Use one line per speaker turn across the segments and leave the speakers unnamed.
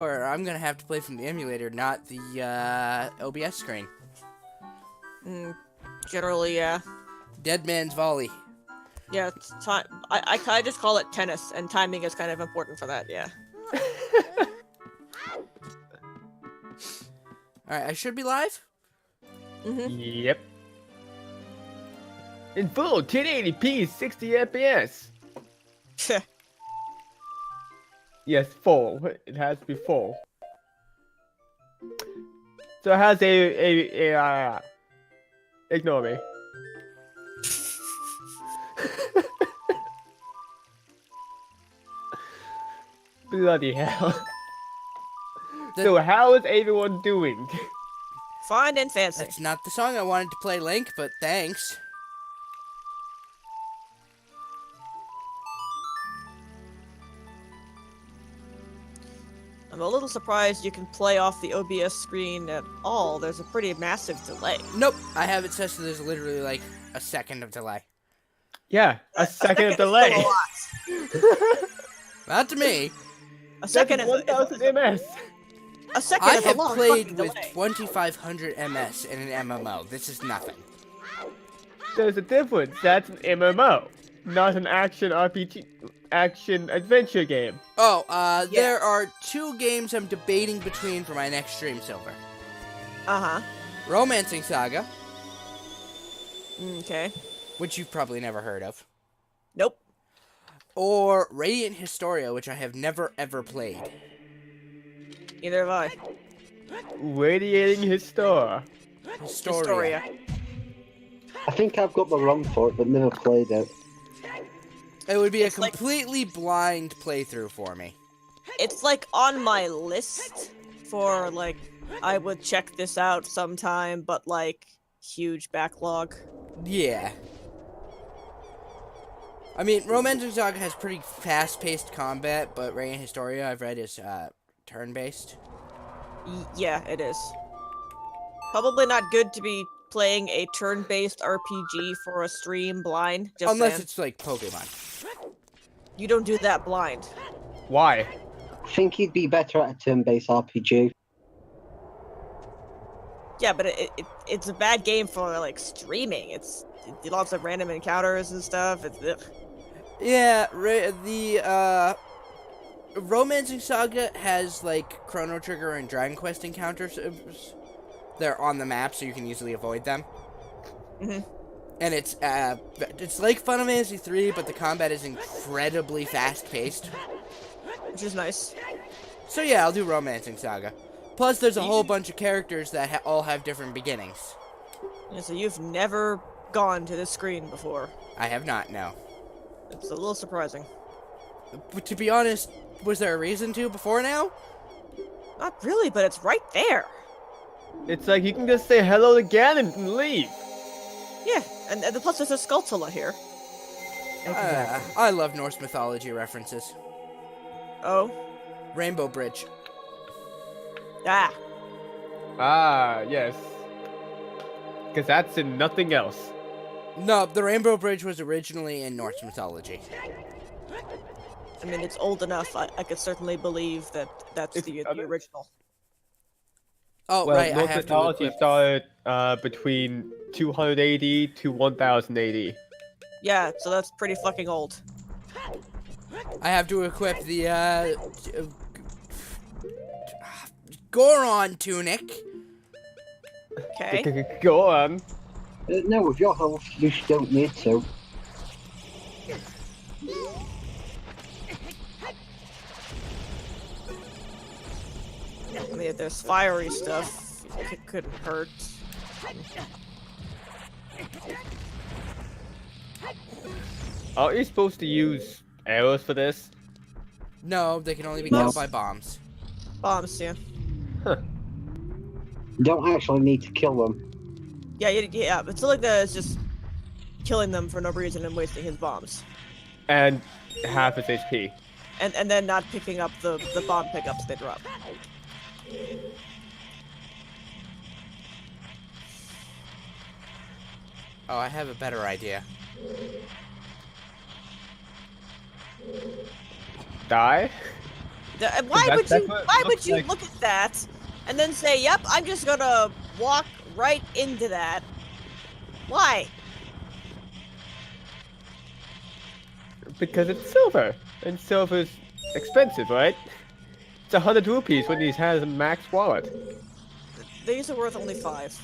Or I'm gonna have to play from the emulator, not the OBS screen.
Mm, generally, yeah.
Dead Man's Volley.
Yeah, it's time. I just call it tennis, and timing is kind of important for that, yeah.
Alright, I should be live?
Mm-hmm.
Yep. In full 1080p 60 FPS. Yes, full. It has to be full. So it has ignore me. Bloody hell. So how is everyone doing?
Fine and fancy.
That's not the song I wanted to play, Link, but thanks.
I'm a little surprised you can play off the OBS screen at all. There's a pretty massive delay.
Nope, I have it set so there's literally like a second of delay.
Yeah, a second of delay.
Is still a lot.
Not to me.
A second
That's
is
1000 ms.
a second
I
is a
have
long
played
fucking
with
delay.
2500 ms in an MMO. This is nothing.
There's a difference. That's an MMO, not an action RPG, action adventure game.
Oh,
Yeah.
there are two games I'm debating between for my next stream, Silver.
Uh-huh.
Romancing Saga,
Okay.
which you've probably never heard of.
Nope.
Or Radiant Historia, which I have never ever played.
Neither have I.
Radiating Historia.
Historia.
I think I've got the ROM for it, but never played it.
It would be
It's
a
like-
completely blind playthrough for me.
It's like on my list for like I would check this out sometime, but like huge backlog.
Yeah. I mean, Romancing Saga has pretty fast-paced combat, but Radiant Historia, I've read, is turn-based.
Yeah, it is. Probably not good to be playing a turn-based RPG for a stream blind. Just
Unless
saying.
it's like Pokemon.
You don't do that blind.
Why?
I think he'd be better at a turn-based RPG.
Yeah, but it's a bad game for like streaming. It's lots of random encounters and stuff. It's ugh.
Yeah, the Romancing Saga has like Chrono Trigger and Dragon Quest encounters. They're on the map, so you can easily avoid them.
Mhm.
And it's like Final Fantasy 3, but the combat is incredibly fast-paced.
Which is nice.
So yeah, I'll do Romancing Saga. Plus, there's a whole bunch of characters that all have different beginnings.
Yeah, so you've never gone to this screen before.
I have not, no.
It's a little surprising.
But to be honest, was there a reason to before now?
Not really, but it's right there.
It's like you can just say hello to Ganon and leave.
Yeah, and plus there's a Skulltula here.
I love Norse mythology references.
Oh.
Rainbow Bridge.
Ah.
Ah, yes. Because that's in nothing else.
No, the Rainbow Bridge was originally in Norse mythology.
I mean, it's old enough. I could certainly believe that that's the original.
Oh,
Well,
right, I
Norse
have to
mythology
equip...
started between 280 to 1080.
Yeah, so that's pretty fucking old.
I have to equip the, Goron tunic.
Okay.
Go on.
No, with your health, you don't need to.
I mean, if there's fiery stuff, it couldn't hurt.
Aren't you supposed to use arrows for this?
No, they can only be
No.
killed by bombs.
Bombs, yeah.
You don't actually need to kill them.
Yeah, yeah. It's not like that. It's just killing them for no reason and wasting his bombs,
And half his HP.
and then not picking up the bomb pickups they drop.
Oh, I have a better idea.
Die?
Why would
that's
you?
what it
Why would
looks
you
like.
look at that and then say, "Yep, I'm just gonna walk right into that"? Why?
Because it's silver, and silver's expensive, right? It's 100 rupees when he has a max wallet.
These are worth only 5.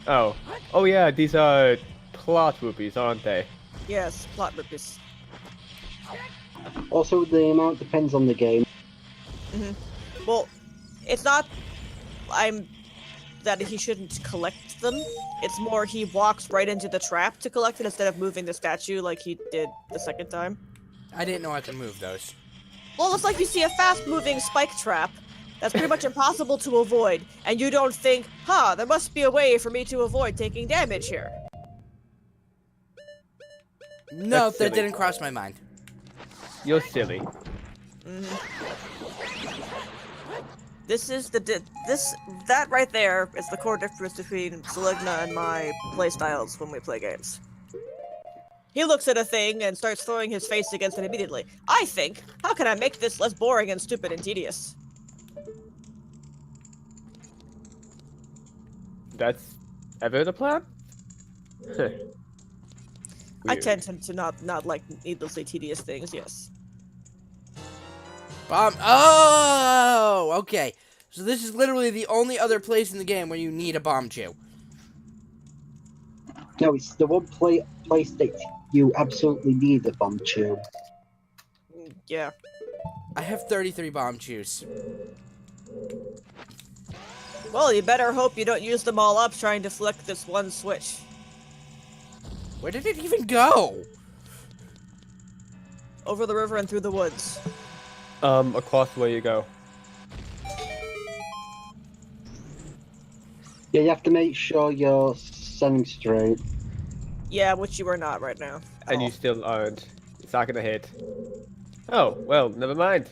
Oh. Oh yeah, these are plot rupees, aren't they?
Yes, plot rupees.
Also, the amount depends on the game.
Well, it's not. That he shouldn't collect them. It's more he walks right into the trap to collect it instead of moving the statue like he did the second time.
I didn't know I could move those.
Well, it's like you see a fast-moving spike trap that's pretty much impossible to avoid, and you don't think, huh, there must be a way for me to avoid taking damage here.
No,
That's
that
silly.
didn't cross my mind.
You're silly.
This is that right there is the core difference between Seligna and my playstyles when we play games. He looks at a thing and starts throwing his face against it immediately. I think, how can I make this less boring and stupid and tedious?
That's ever the plan?
I
Weird.
tend to not like needlessly tedious things, yes.
Bomb. Oh, okay. So this is literally the only other place in the game where you need a bomb chew.
No, it's the one place that you absolutely need a bomb chew.
Yeah.
I have 33 bomb chews.
Well, you better hope you don't use them all up trying to flick this one switch.
Where did it even go?
Over the river and through the woods.
Across the way you go.
Yeah, you have to make sure you're standing straight.
Yeah, which you are not right now. at
And you
all.
still aren't. It's not gonna hit. Oh, well, never mind.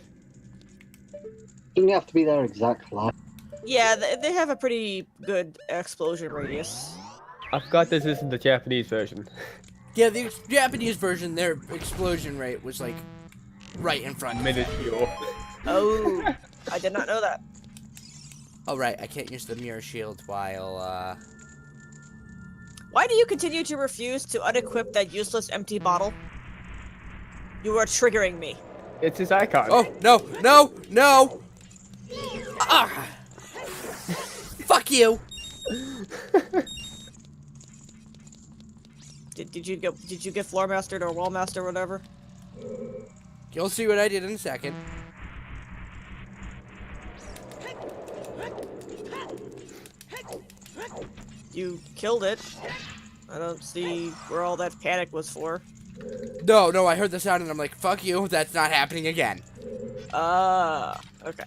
Doesn't have to be there exactly.
Yeah, they have a pretty good explosion radius.
I forgot this isn't the Japanese version.
Yeah, the Japanese version, their explosion rate was like right in front of me.
Minuscule.
Oh, I did not know that.
Oh, right, I can't use the mirror shield while,
Why do you continue to refuse to unequip that useless empty bottle? You are triggering me.
It's his icon.
Oh, no, no, no! Ah! Fuck you!
Did you get floor mastered or wall master or whatever?
You'll see what I did in a second.
You killed it. I don't see where all that panic was for.
No, no, I heard the sound and I'm like, fuck you, that's not happening again.
Okay.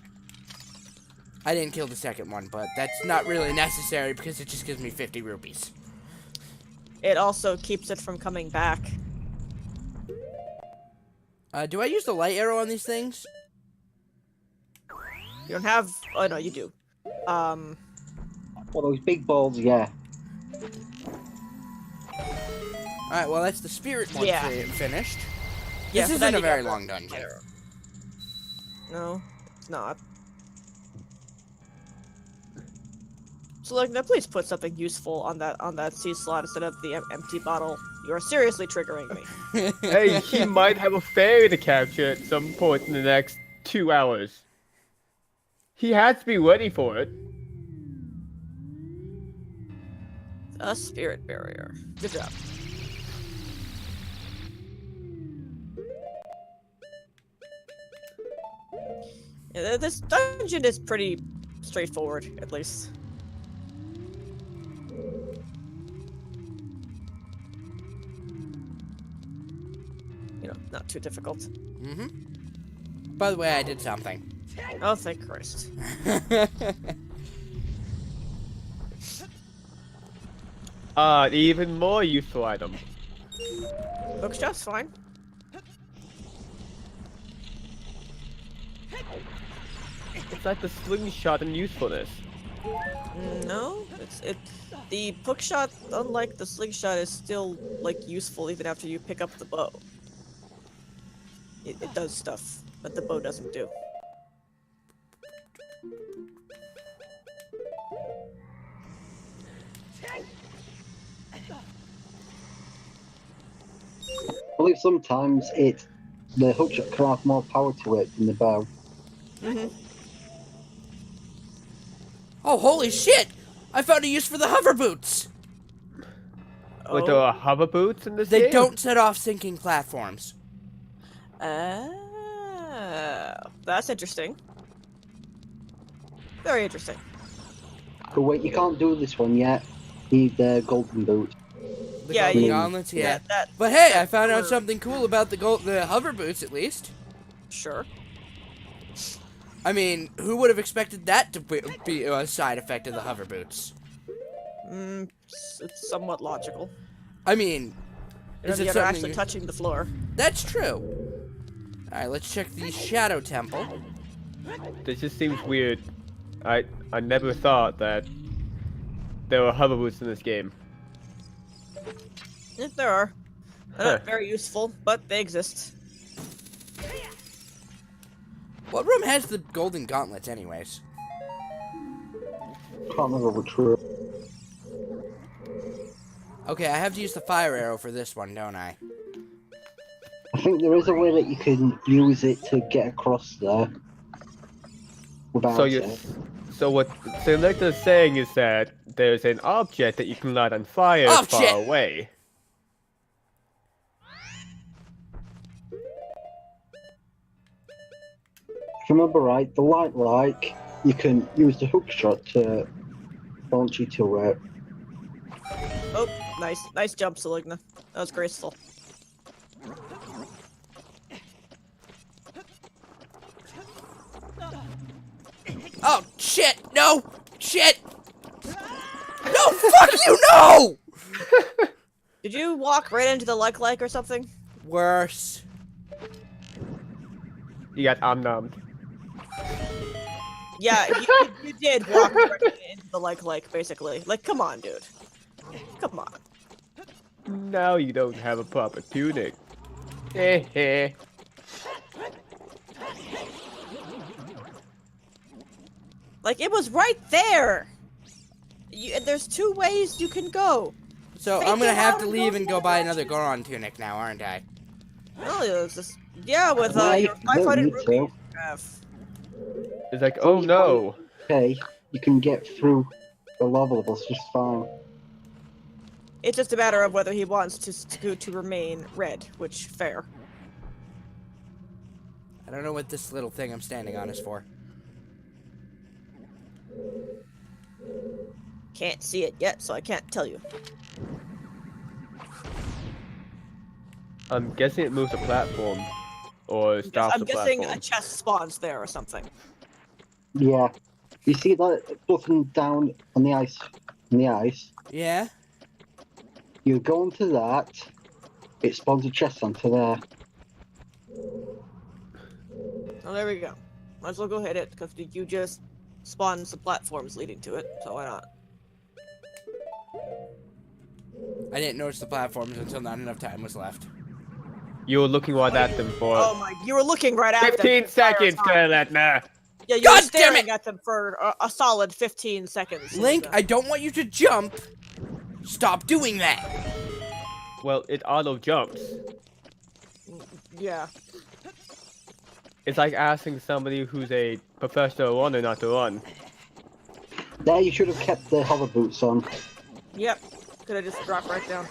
I didn't kill the second one, but that's not really necessary because it just gives me 50 rupees.
It also keeps it from coming back.
Do I use the light arrow on these things?
You don't have. Oh no, you do.
Well, those big balls, yeah.
Alright, well, that's the spirit one
Yeah.
finished.
Yeah,
This
so
isn't
then
a
you
very
got
long dungeon.
arrow. No, it's not. So like, now please put something useful on that C slot instead of the empty bottle. You are seriously triggering me.
Hey, he might have a fairy to capture at some point in the next 2 hours. He has to be ready for it.
A spirit barrier. Good job. Yeah, this dungeon is pretty straightforward, at least. You know, not too difficult.
Mm-hmm. By the way, I did something.
Oh, thank Christ.
Even more useful item.
Bookshop's fine.
It's like the slingshot and usefulness.
No, the bookshot, unlike the slingshot, is still like useful even after you pick up the bow. It does stuff. but the bow doesn't do.
I believe sometimes the hookshot can have more power to it than the bow.
Oh, holy shit! I found a use for the hover boots!
But there are hover boots in this
They
game?
don't set off sinking platforms.
Oh, that's interesting. Very interesting.
But wait, you can't do this one yet. You need the golden boot.
The
Yeah,
golden
you-
gauntlets, yeah.
That
But hey, I
that
found out
were-
something cool about the hover boots, at least.
Sure.
I mean, who would have expected that to be a side effect of the hover boots?
It's somewhat logical.
I mean,
Is
is it
you're
something
actually touching the floor.
That's true. Alright, let's check the Shadow Temple.
This just seems weird. I never thought that there were hover boots in this game.
Yeah, there are. They're
Huh.
not very useful, but they exist.
What room has the golden gauntlets, anyways?
Can't remember which room.
Okay, I have to use the fire arrow for this one, don't I?
I think there is a way that you can use it to get across there. Without
So what Selecta's saying is that there's an object that you can light on fire far
Object!
away.
If I remember right, the light, you can use the hookshot to launch you to it.
Oh, nice jump, Seligna. That was graceful.
Oh, shit! No! Shit! No, fuck you, no!
Did you walk right into the like or something?
Worse.
You got omnommed.
Yeah, you did walk right into the like, basically. Like, come on, dude. Come on.
Now you don't have a proper tunic. Heh heh.
Like, it was right there! There's two ways you can go.
So
Fake
I'm gonna
it
have
out
to
and
leave
go
and
the
go
other
buy another
direction.
Goron tunic now, aren't I?
Really, it's just... Yeah, with,
No, you
your
don't
500
need to.
rupees.
It's like, oh no.
Okay, you can get through the levels just fine.
It's just a matter of whether he wants to remain red, which, fair.
I don't know what this little thing I'm standing on is for.
Can't see it yet, so I can't tell you.
I'm guessing it moves the platform. Or stops
I'm
the
guessing
platform.
a chest spawns there or something.
Yeah. You see that button down on the ice?
Yeah?
You go onto that, it spawns a chest onto there.
Oh, there we go. Might as well go hit it, because you just spawned some platforms leading to it, so why not?
I didn't notice the platforms until not enough time was left.
You were looking right at them for
Oh my, you were looking right at them.
15
the entire
seconds,
time.
Selecta.
Yeah, you
God
were
damn
staring
it!
at them for a solid 15 seconds.
Link,
So-
I don't want you to jump. Stop doing that.
Well, it auto jumps.
Yeah.
It's like asking somebody who's a professional runner not to run.
There you should have kept the hover boots on.
Yep. Could have just dropped right down.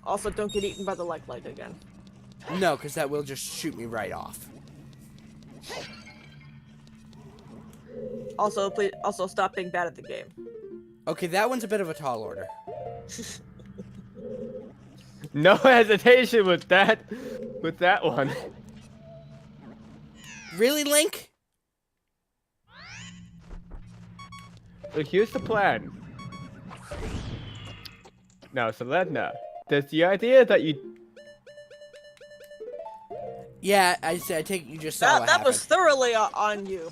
Also, don't get eaten by the like again.
No, because that will just shoot me right off.
Also, please, stop being bad at the game.
Okay, that one's a bit of a tall order.
No hesitation with that one.
Really, Link?
So here's the plan. Now, Selecta, there's the idea that you...
Yeah, I take it you just saw what
That
happened.
was thoroughly on you.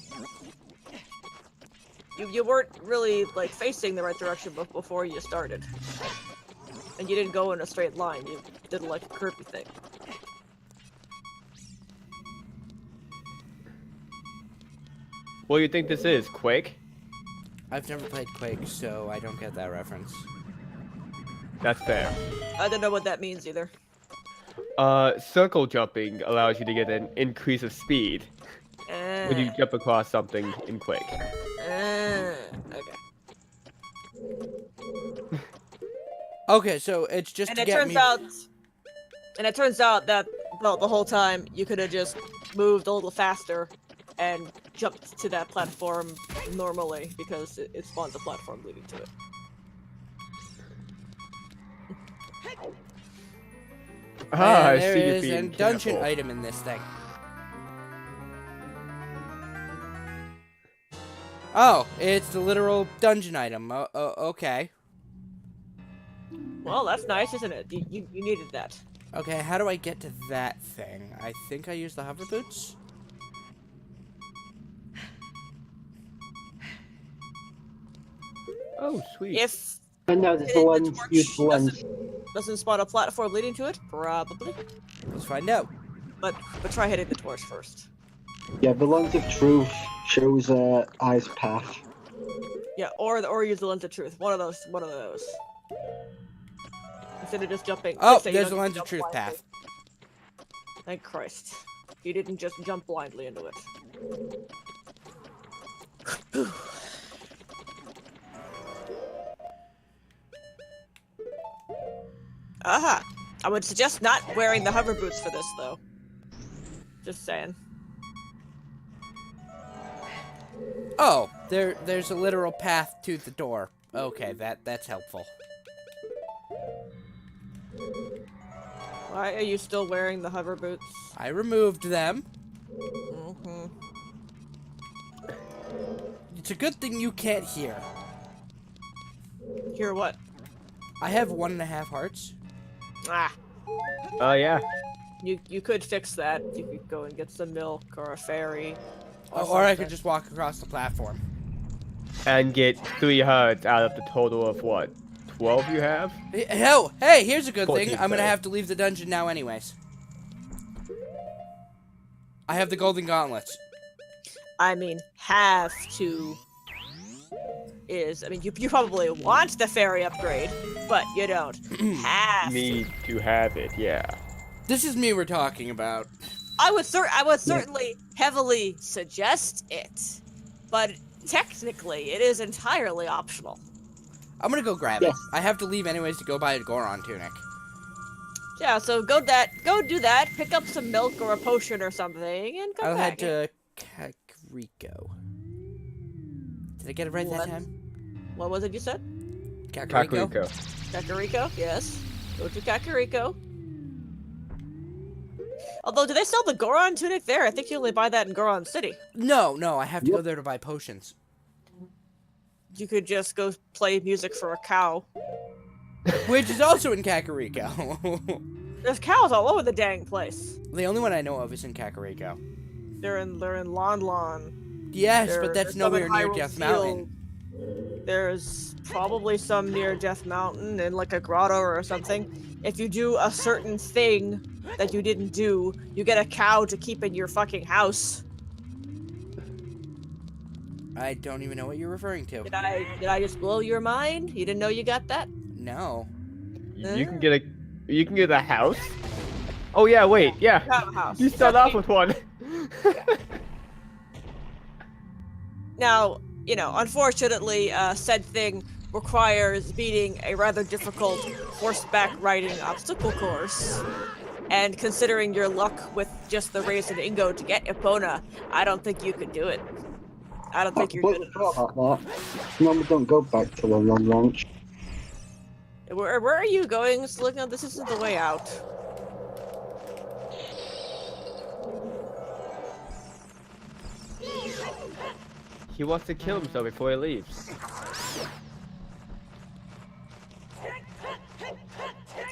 You weren't really like facing the right direction before you started, and you didn't go in a straight line. You did like a curvy thing.
What do you think this is? Quake?
I've never played Quake, so I don't get that reference.
That's fair.
I don't know what that means either.
Circle jumping allows you to get an increase of speed when you jump across something in Quake.
Okay.
Okay, so it's just
And
to
it
get
turns
me.
out, that well, the whole time you could have just moved a little faster and jumped to that platform normally because it spawns a platform leading to it.
Ah, I
And there
see you
is a
being
dungeon
careful.
item in this thing. Oh, it's the literal dungeon item. Okay.
Well, that's nice, isn't it? You needed that.
Okay, how do I get to that thing? I think I use the hover boots.
Oh, sweet.
If
And now there's the
the
lens,
torch
use the lens.
doesn't spawn a platform leading to it, probably.
Let's find out.
But try hitting the torch first.
Yeah, the lens of truth shows Eye's path.
Yeah, or use the lens of truth. One of those. Instead of just jumping.
Oh,
like, say, you
there's
don't
the lens of
jump
truth
blindly.
path.
Thank Christ. You didn't just jump blindly into it. Aha! I would suggest not wearing the hover boots for this, though. Just saying.
Oh, there's a literal path to the door. Okay, that's helpful.
Why are you still wearing the hover boots?
I removed them.
Mm-hmm.
It's a good thing you can't hear.
Hear what?
I have 1.5 hearts.
Ah.
Oh, yeah.
You could fix that. You could go and get some milk or a fairy.
Or I could
something.
just walk across the platform.
And get 3 hearts out of the total of what? 12 you have?
Hell, hey, here's a good
14,
thing. I'm gonna
sorry.
have to leave the dungeon now anyways. I have the golden gauntlets.
I mean, have to I mean, you probably want the fairy upgrade, but you don't have to.
Need to have it, yeah.
This is me we're talking about.
I would certainly heavily suggest it, but technically it is entirely optional.
I'm gonna go grab it.
Yes.
I have to leave anyways to go buy a Goron tunic.
Yeah, so go do that, pick up some milk or a potion or something, and come
I'll
back.
head to Kakariko. Did I get it right
What?
that time?
What was it you said?
Kakariko?
Kakariko.
Kakariko? Yes. Go to Kakariko. Although, do they sell the Goron tunic there? I think you only buy that in Goron City.
No, I have to go
Yep.
there to buy potions.
You could just go play music for a cow.
Which is also in Kakariko.
There's cows all over the dang place.
The only one I know of is in Kakariko.
They're in Lon Lon.
Yes,
There-
but that's
there's some in
nowhere near
Hyrule
Death Mountain.
Field. There's probably some near Death Mountain in like a grotto or something. If you do a certain thing that you didn't do, you get a cow to keep in your fucking house.
I don't even know what you're referring to.
Did I just blow your mind? You didn't know you got that?
No.
You can get a house? Oh yeah, wait,
You
yeah.
have a house.
You start off with one.
Now, unfortunately, said thing requires beating a rather difficult horseback riding obstacle course. And considering your luck with just the Raisin Ingo to get Epona, I don't think you could do it. I don't think you're good
But
enough.
about that. Normally don't go back to the long launch.
Where are you going, Selena? This isn't the way out.
He wants to kill himself before he leaves.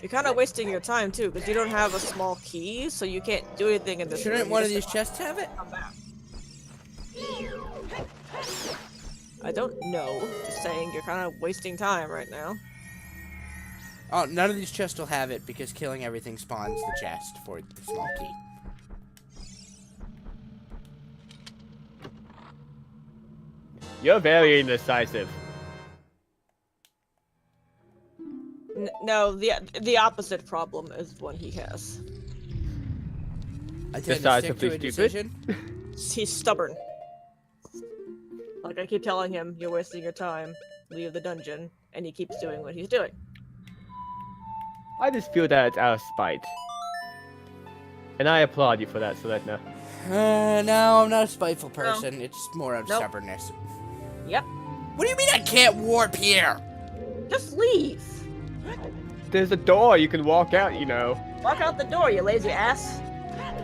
You're kind of wasting your time, too, because you don't have a small key, so you can't do anything in this room.
Shouldn't
You
one of
just
these chests have it?
come back. I don't know. Just saying, you're kind of wasting time right now.
Oh, none of these chests will have it because killing everything spawns the chest for the small key.
You're very indecisive.
No, the opposite problem is one he has.
I tend to stick to
Decisively
a
stupid?
decision.
He's stubborn. Like I keep telling him, you're wasting your time. Leave the dungeon, and he keeps doing what he's doing.
I just feel that it's out of spite. And I applaud you for that, Selena.
No, I'm not a spiteful person. It's more of
Nope.
stubbornness.
Yep.
What do you mean I can't warp here?
Just leave.
There's a door you can walk out, you know.
Walk out the door, you lazy ass.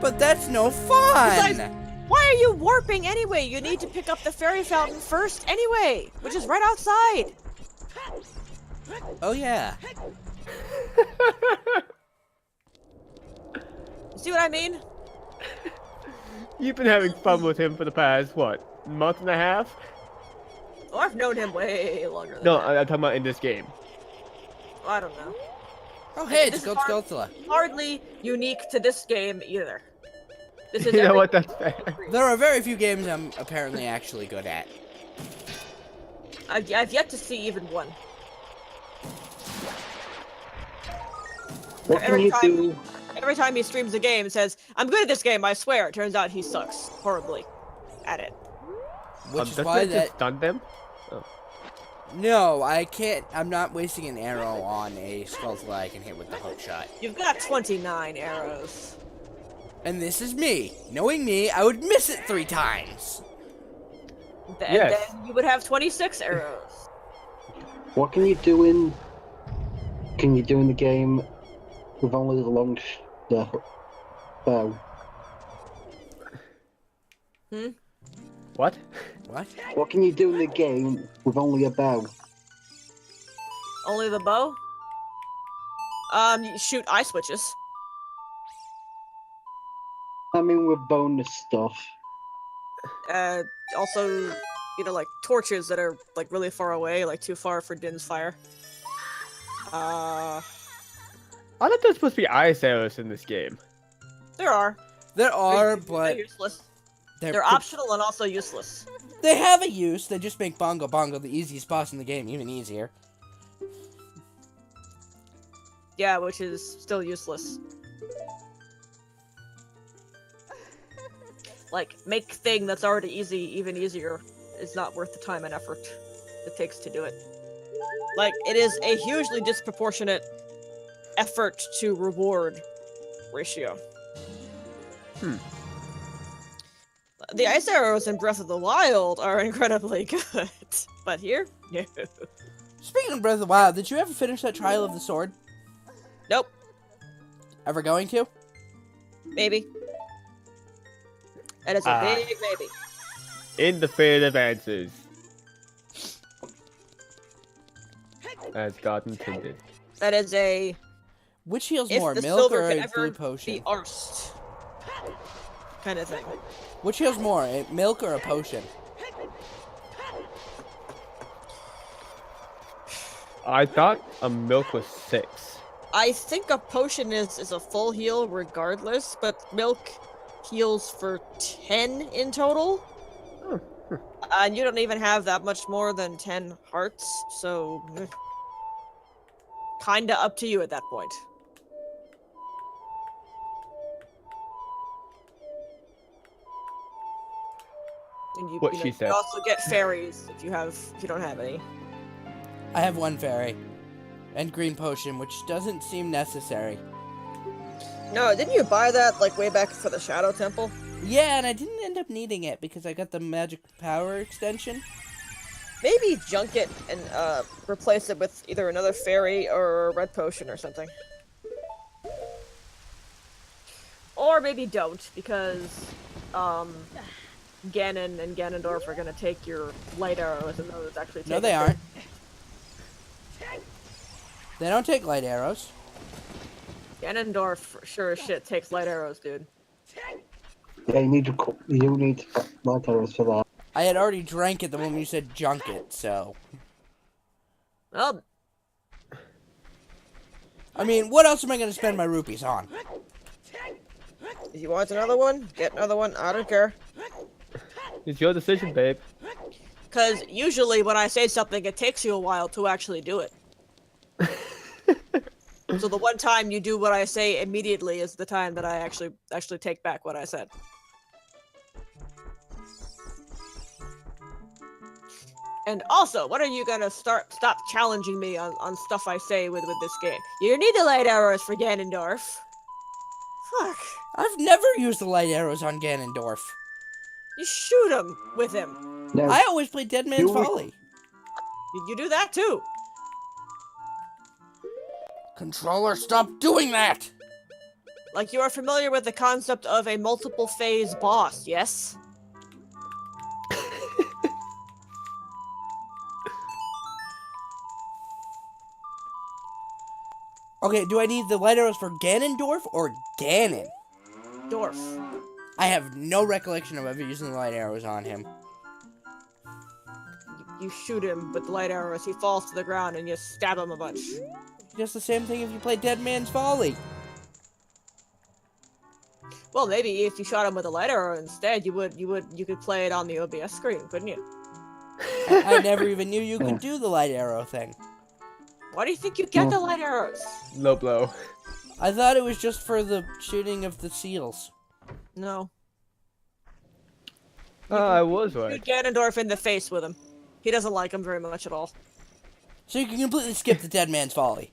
But that's no fun.
Besides, why are you warping anyway? You need to pick up the fairy fountain first anyway, which is right outside.
Oh yeah.
You see what I mean?
You've been having fun with him for the past, what, month and a half?
Oh, I've known him way longer than
No,
that.
I'm talking about in this game.
I don't know.
Oh hey, it's
This is
Gold
hard-
Skulltula.
Hardly unique to this game either. This is
You know
every-
what, that's fair.
There are very few games I'm apparently actually good at.
I've yet to see even one.
What can
Every
you
time-
do?
Every time he streams a game, it says, "I'm good at this game, I swear." It turns out he sucks horribly at it.
Which is
doesn't
why
it
that
just stun them?
no, I can't. I'm not wasting an arrow on a Skulltula I can hit with the hook shot.
You've got 29 arrows.
And this is me. Knowing me, I would miss it 3 times.
And
Yes.
then you would have 26 arrows.
What can you do in? Can you do in the game with only the bow?
What?
What?
What can you do in the game with only a bow?
Only the bow? You shoot eye switches.
I mean, with bonus stuff.
Also, you know, like torches that are like really far away, like too far for Din's fire.
I thought there's supposed to be ice arrows in this game.
There are.
There are,
They're
but
useless.
they're
They're optional and also useless.
They have a use. They just make Bongo Bongo the easiest boss in the game even easier.
Yeah, which is still useless. Like, make thing that's already easy even easier is not worth the time and effort it takes to do it. Like, it is a hugely disproportionate effort to reward ratio. The ice arrows in Breath of the Wild are incredibly good, but here, no.
Speaking of Breath of the Wild, did you ever finish that Trial of the Sword?
Nope,
Ever going to?
maybe. That is a big maybe.
Indefinitive answers. As God intended.
That is a
Which heals
if
more,
the
milk
silver
or
could
a
ever
blue
be
potion?
arsed kind of thing.
Which heals more, a milk or a potion?
I thought a milk was 6.
I think a potion is a full heal regardless, but milk heals for 10 in total. And you don't even have that much more than 10 hearts, so kinda up to you at that point. And
What
you
she
you
said.
also get fairies if you don't have any.
I have 1 fairy. And green potion, which doesn't seem necessary.
No, didn't you buy that like way back for the Shadow Temple?
Yeah, and I didn't end up needing it because I got the magic power extension.
Maybe junk it and replace it with either another fairy or a red potion or something. Or maybe don't, because Ganon and Ganondorf are gonna take your light arrows and those actually take
No, they
it.
aren't. They don't take light arrows.
Ganondorf sure as shit takes light arrows, dude.
Yeah, you need light arrows for that.
I had already drank it the moment you said junk it, so.
Well,
I mean, what else am I going to spend my rupees on?
if you want another one, get another one. I don't care.
It's your decision, babe.
Because usually when I say something, it takes you a while to actually do it. So the one time you do what I say immediately is the time that I actually take back what I said. And also, when are you gonna stop challenging me on stuff I say with this game? You need the light arrows for Ganondorf. Fuck.
I've never used the light arrows on Ganondorf.
You shoot him with him.
No,
I always play Dead Man's
You-
Folly.
You do that too.
Controller, stop doing that!
Like, you are familiar with the concept of a multiple phase boss, yes?
Okay, do I need the light arrows for Ganondorf or Ganon?
Dorf.
I have no recollection of ever using the light arrows on him.
You shoot him with the light arrows, he falls to the ground, and you stab him a bunch.
Just the same thing if you play Dead Man's Folly.
Well, maybe if you shot him with a light arrow instead, you could play it on the OBS screen, couldn't you?
I never even knew you could do the light arrow thing.
Why do you think you get the light arrows?
Low blow.
I thought it was just for the shooting of the seals.
No.
I was right.
Shoot Ganondorf in the face with him. He doesn't like him very much at all.
So you can completely skip the Dead Man's Folly.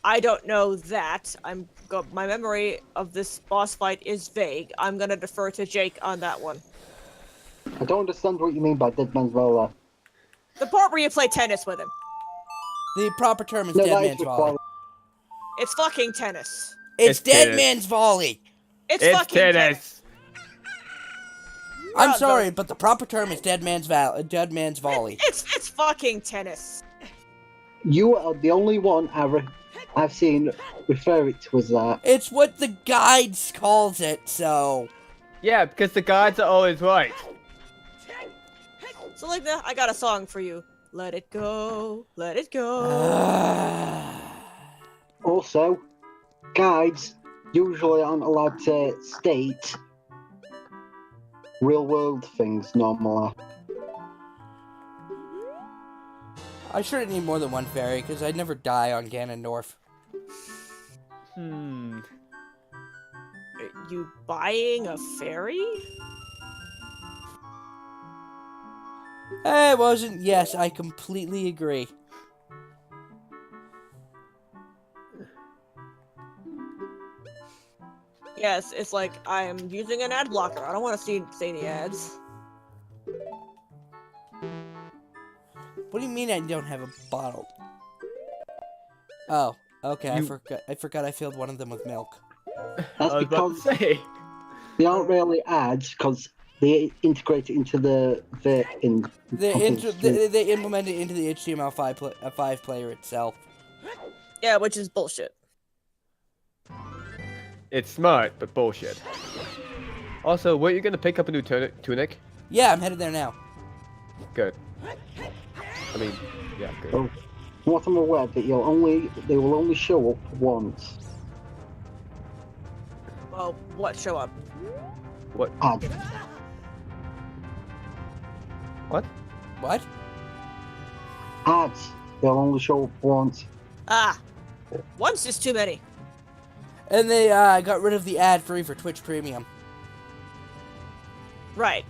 I don't know that. My memory of this boss fight is vague. I'm gonna defer to Jake on that one.
I don't understand what you mean by Dead Man's Roller.
The part where you play tennis with him.
The proper term is
No,
Dead
that is
Man's Volley.
required.
It's fucking tennis.
It's
It's
Dead
tennis.
Man's Volley.
It's
It's
fucking tennis.
I'm
Yeah,
sorry, but the proper term is Dead Man's Volley.
It's fucking tennis.
You are the only one I've seen refer it to as that.
It's what the guides calls it, so...
Yeah, because the guides are always right.
So, like, I got a song for you. Let it go, let it go.
Also, guides usually aren't allowed to state real world things normally.
I shouldn't need more than one fairy, because I'd never die on Ganondorf.
Hmm.
Are you buying a fairy?
I wasn't. Yes, I completely agree.
Yes, it's like I'm using an ad blocker. I don't want to see any ads.
What do you mean I don't have a bottle? Oh, okay. I forgot I filled one of them with milk.
That's
I was about
because
to say.
they aren't really ads because they integrate it into the
They implement it into the HTML5 player itself.
Yeah, which is bullshit.
It's smart, but bullshit. Also, were you gonna pick up a new tunic?
Yeah, I'm headed there now.
Good. I mean, yeah, good.
From what I'm aware, that they will only show up once.
Well, what show up?
What?
Ads.
What?
What?
Ads. They'll only show up once.
Ah, once is too many.
And they got rid of the ad free for Twitch Premium.
Right,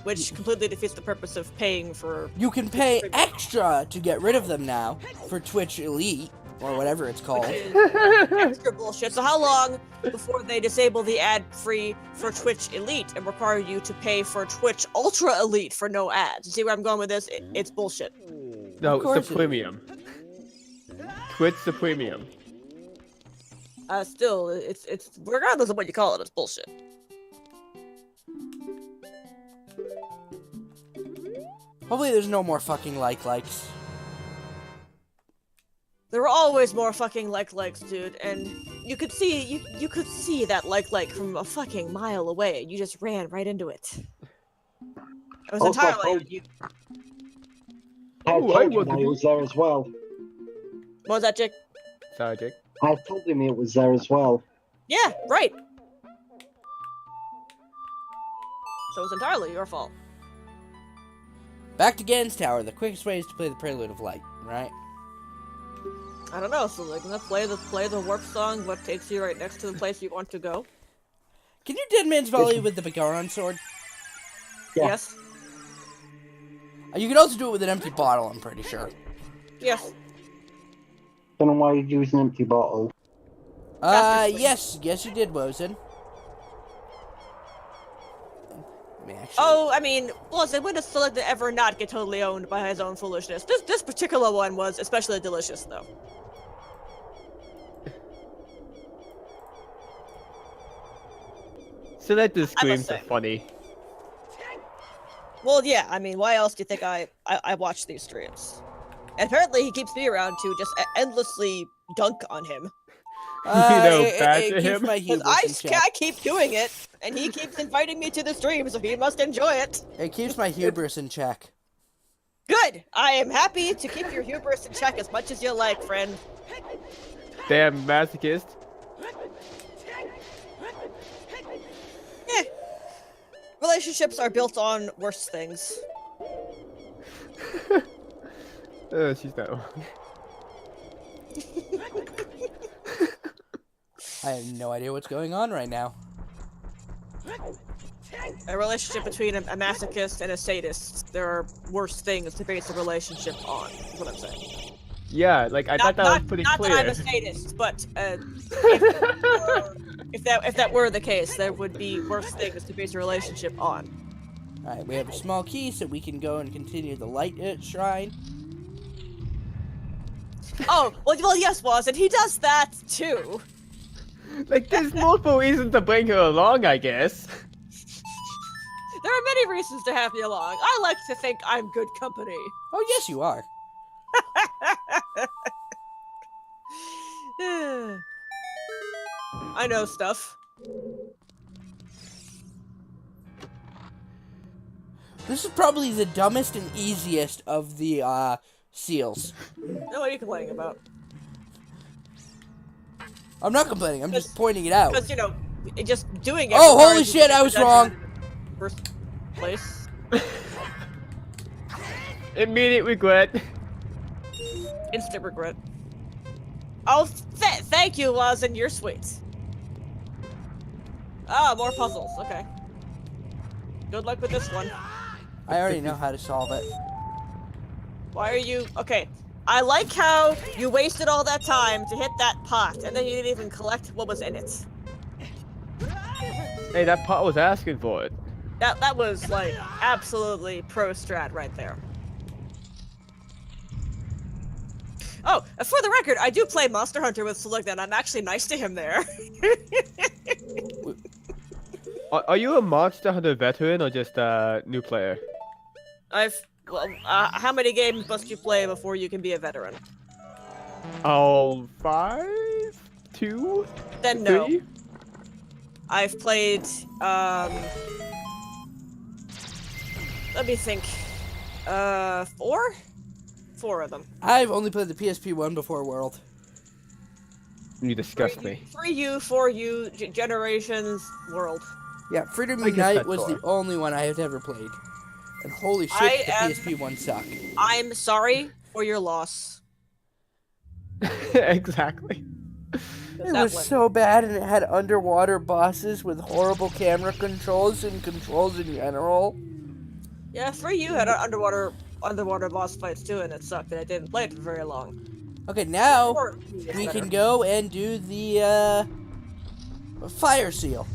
which completely defeats the purpose of paying for.
You can pay extra to get rid of them now for Twitch Elite or whatever it's called.
Extra bullshit. So how long before they disable the ad free for Twitch Elite and require you to pay for Twitch Ultra Elite for no ads? You see where I'm going with this? It's bullshit.
No,
Of course
it's the premium. Twitch the premium.
Still, it's regardless of what you call it, it's bullshit.
Hopefully there's no more fucking likes.
There were always more fucking likes, dude, and you could see could see that like from a fucking mile away. You just ran right into it. It was
Also,
entirely on you.
I
Ooh, I
told him
want to
I
be-
was there as well.
What was that, Jake?
Sorry, Jake.
I told him it was there as well.
Yeah, right. So it was entirely your fault.
Back to Ganon's Tower. The quickest way is to play the Prelude of Light, right?
I don't know, so like, let's play the warp song, what takes you right next to the place you want to go.
Can you Dead Man's Volley with the Bagaron sword?
Yeah.
Yes.
You can also do it with an empty bottle, I'm pretty sure.
Yes.
Don't know why you'd use an empty bottle.
Yes you did, Wozen.
Oh, I mean, listen, when does Selecta ever not get totally owned by his own foolishness? This particular one was especially delicious, though.
Selecta's
I must
screams are
say.
funny.
Well, yeah, I mean, why else do you think I watch these streams? And apparently he keeps me around to just endlessly dunk on him.
Badger
keeps
him.
my
Because
hubris in check.
I keep doing it, and he keeps inviting me to the stream, so he must enjoy it.
It keeps my hubris in check.
Good! I am happy to keep your hubris in check as much as you like, friend.
Damn masochist.
Eh. Relationships are built on worse things.
She's not wrong.
I have no idea what's going on right now.
A relationship between a masochist and a sadist. There are worse things to base a relationship on, is what I'm saying.
Yeah, like I thought that was pretty
not
clear.
that I'm a sadist, but if that were the case, there would be worse things to base a relationship on.
Alright, we have a small key so we can go and continue the light shrine.
Oh, well, yes, was, and he does that too.
Like, there's multiple reasons to bring her along, I guess.
There are many reasons to have me along. I like to think I'm good company.
Oh, yes, you are.
I know stuff.
This is probably the dumbest and easiest of the seals.
What are you complaining about?
I'm not complaining, I'm just pointing it out.
Because, just doing it.
Oh, holy
requires you
shit,
to
I was
get
wrong.
First place.
Immediate regret.
Instant regret. Oh, thank you, Lazen. You're sweet. Ah, more puzzles. Okay. Good luck with this one.
I already know how to solve it.
Why are you... Okay. I like how you wasted all that time to hit that pot, and then you didn't even collect what was in it.
Hey, that pot was asking for it.
That was, like, absolutely pro strat right there. Oh, for the record, I do play Monster Hunter with Selecta, and I'm actually nice to him there.
Are you a Monster Hunter veteran or just a new player?
How many games must you play before you can be a veteran?
Oh, 5? 2?
Then no.
3?
I've played, let me think, 4? 4 of them.
I've only played the PSP one before World.
You disgust me.
3U, 4U, Generations, World.
Yeah, Freedom
I guess
Unite
that's
was the
four.
only one I have ever played. And holy shit,
I
the
am-
PSP one sucked.
I'm sorry for your loss.
Exactly.
It was so bad, and it had underwater bosses with horrible camera controls and controls in general.
Yeah, 3U had underwater boss fights too, and it sucked, and I didn't play it for very long.
Okay, now
Or-
we can go and do the fire seal.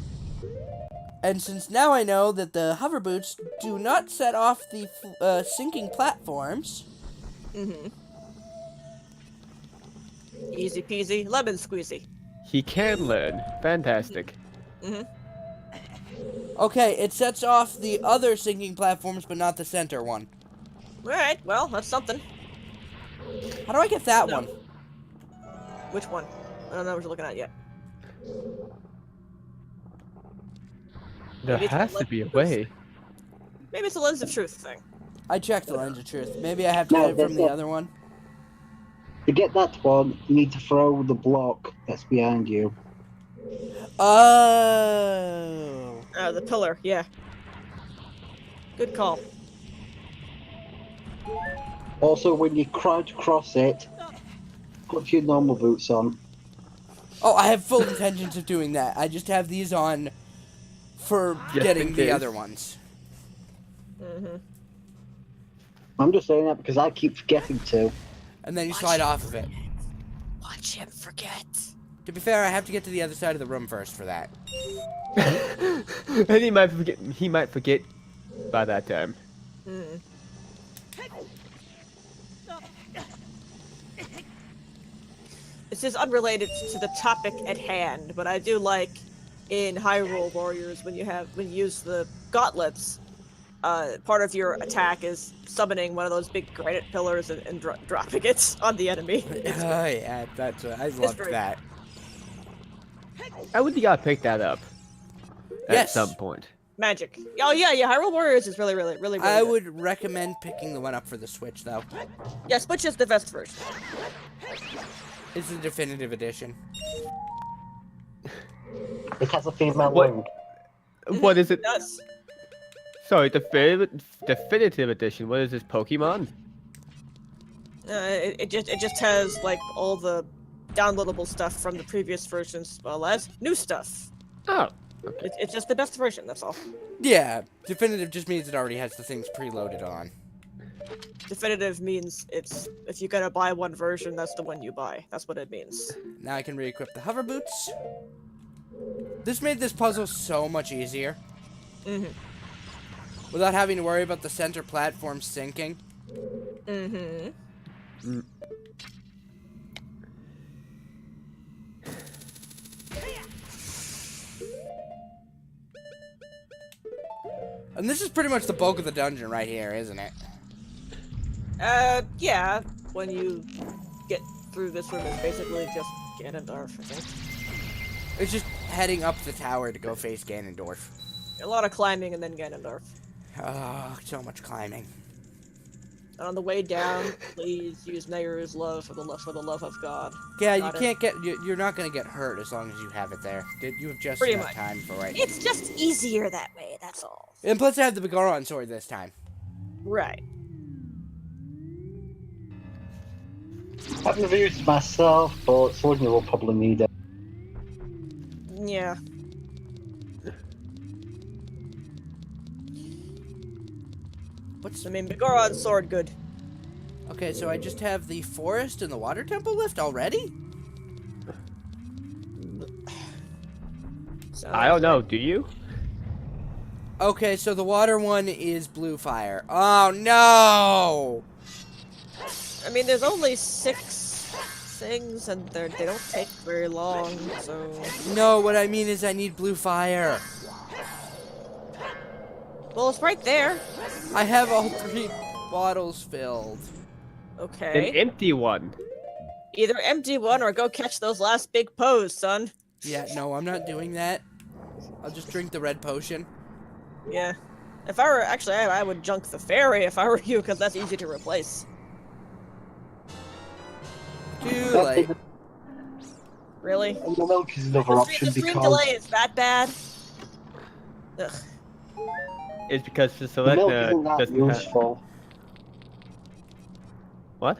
And since now I know that the hover boots do not set off the sinking platforms,
Mm-hmm. Easy peasy, lemon squeezy.
He can learn. Fantastic.
Mm-hmm.
okay, it sets off the other sinking platforms, but not the center one.
Alright, well, that's something.
How do I get that
No.
one?
Which one? I don't know what you're looking at yet.
There
Maybe it's
has
a
to be a
lens.
way.
Maybe it's a lens of truth thing.
I checked the lens of truth. Maybe I have to
No,
get it from
that's
the
not-
other one.
To get that one, you need to throw the block that's behind you.
Oh.
The pillar, yeah. Good call.
Also, when you try to cross it, put your normal boots on.
Oh, I have full intentions of doing that. I just have these on for
Just
getting
in
the
case.
other ones.
I'm just saying that because I keep forgetting to.
And then you slide off of it.
Watch him forget.
To be fair, I have to get to the other side of the room first for that.
And he might forget. He might forget by that time.
This is unrelated to the topic at hand, but I do like in Hyrule Warriors when you use the gauntlets. Part of your attack is summoning one of those big granite pillars and dropping it on the enemy.
Oh yeah, that's I loved
very-
that.
I would think I'd pick that up at
Yes.
some point.
Magic. Oh yeah, Hyrule Warriors is really
I
good.
would recommend picking the one up for the Switch, though.
Yeah, Switch is the best version.
It's the definitive edition.
It has a female
What?
wing.
What is it?
It does.
Sorry, definitive edition. What is this Pokemon?
It just has like all the downloadable stuff from the previous versions, as well as new stuff.
Oh,
It's just the best version. That's all.
Yeah, definitive just means it already has the things preloaded on.
Definitive means it's if you gotta buy one version, that's the one you buy. That's what it means.
Now I can re-equip the hover boots. This made this puzzle so much easier. Without having to worry about the center platform sinking. And this is pretty much the bulk of the dungeon right here, isn't it?
Yeah. When you get through this room, it's basically just Ganondorf, I think.
It's just heading up the tower to go face Ganondorf.
A lot of climbing and then Ganondorf.
Oh, so much climbing.
And on the way down, please use Nayru's love for the love of God.
Yeah, you
Got it.
can't get. You're not gonna get hurt as long as you have it there. You have just
Pretty
enough
much.
time for right.
It's just easier that way. That's all.
And plus, I have the Bigoron sword this time.
Right.
I've never used it myself, but Sonia will probably need it.
Yeah.
What's
I mean, Bigoron's sword good.
okay? So I just have the forest and the water temple left already.
I don't know. Do you?
Okay, so the water one is blue fire. Oh no!
I mean, there's only 6 things, and they don't take very long, so...
No, what I mean is I need blue fire.
Well, it's right there.
I have all 3 bottles filled.
An
Okay.
empty one.
Either empty one or go catch those last big poes, son.
Yeah, no, I'm not doing that. I'll just drink the red potion.
Yeah. If I were... Actually, I would junk the fairy if I were you, because that's easy to replace.
Too late.
Really?
And the milk is another option
The stream
because
delay is that bad? Ugh.
It's because the
the milk
selector
isn't that
doesn't have.
useful.
What?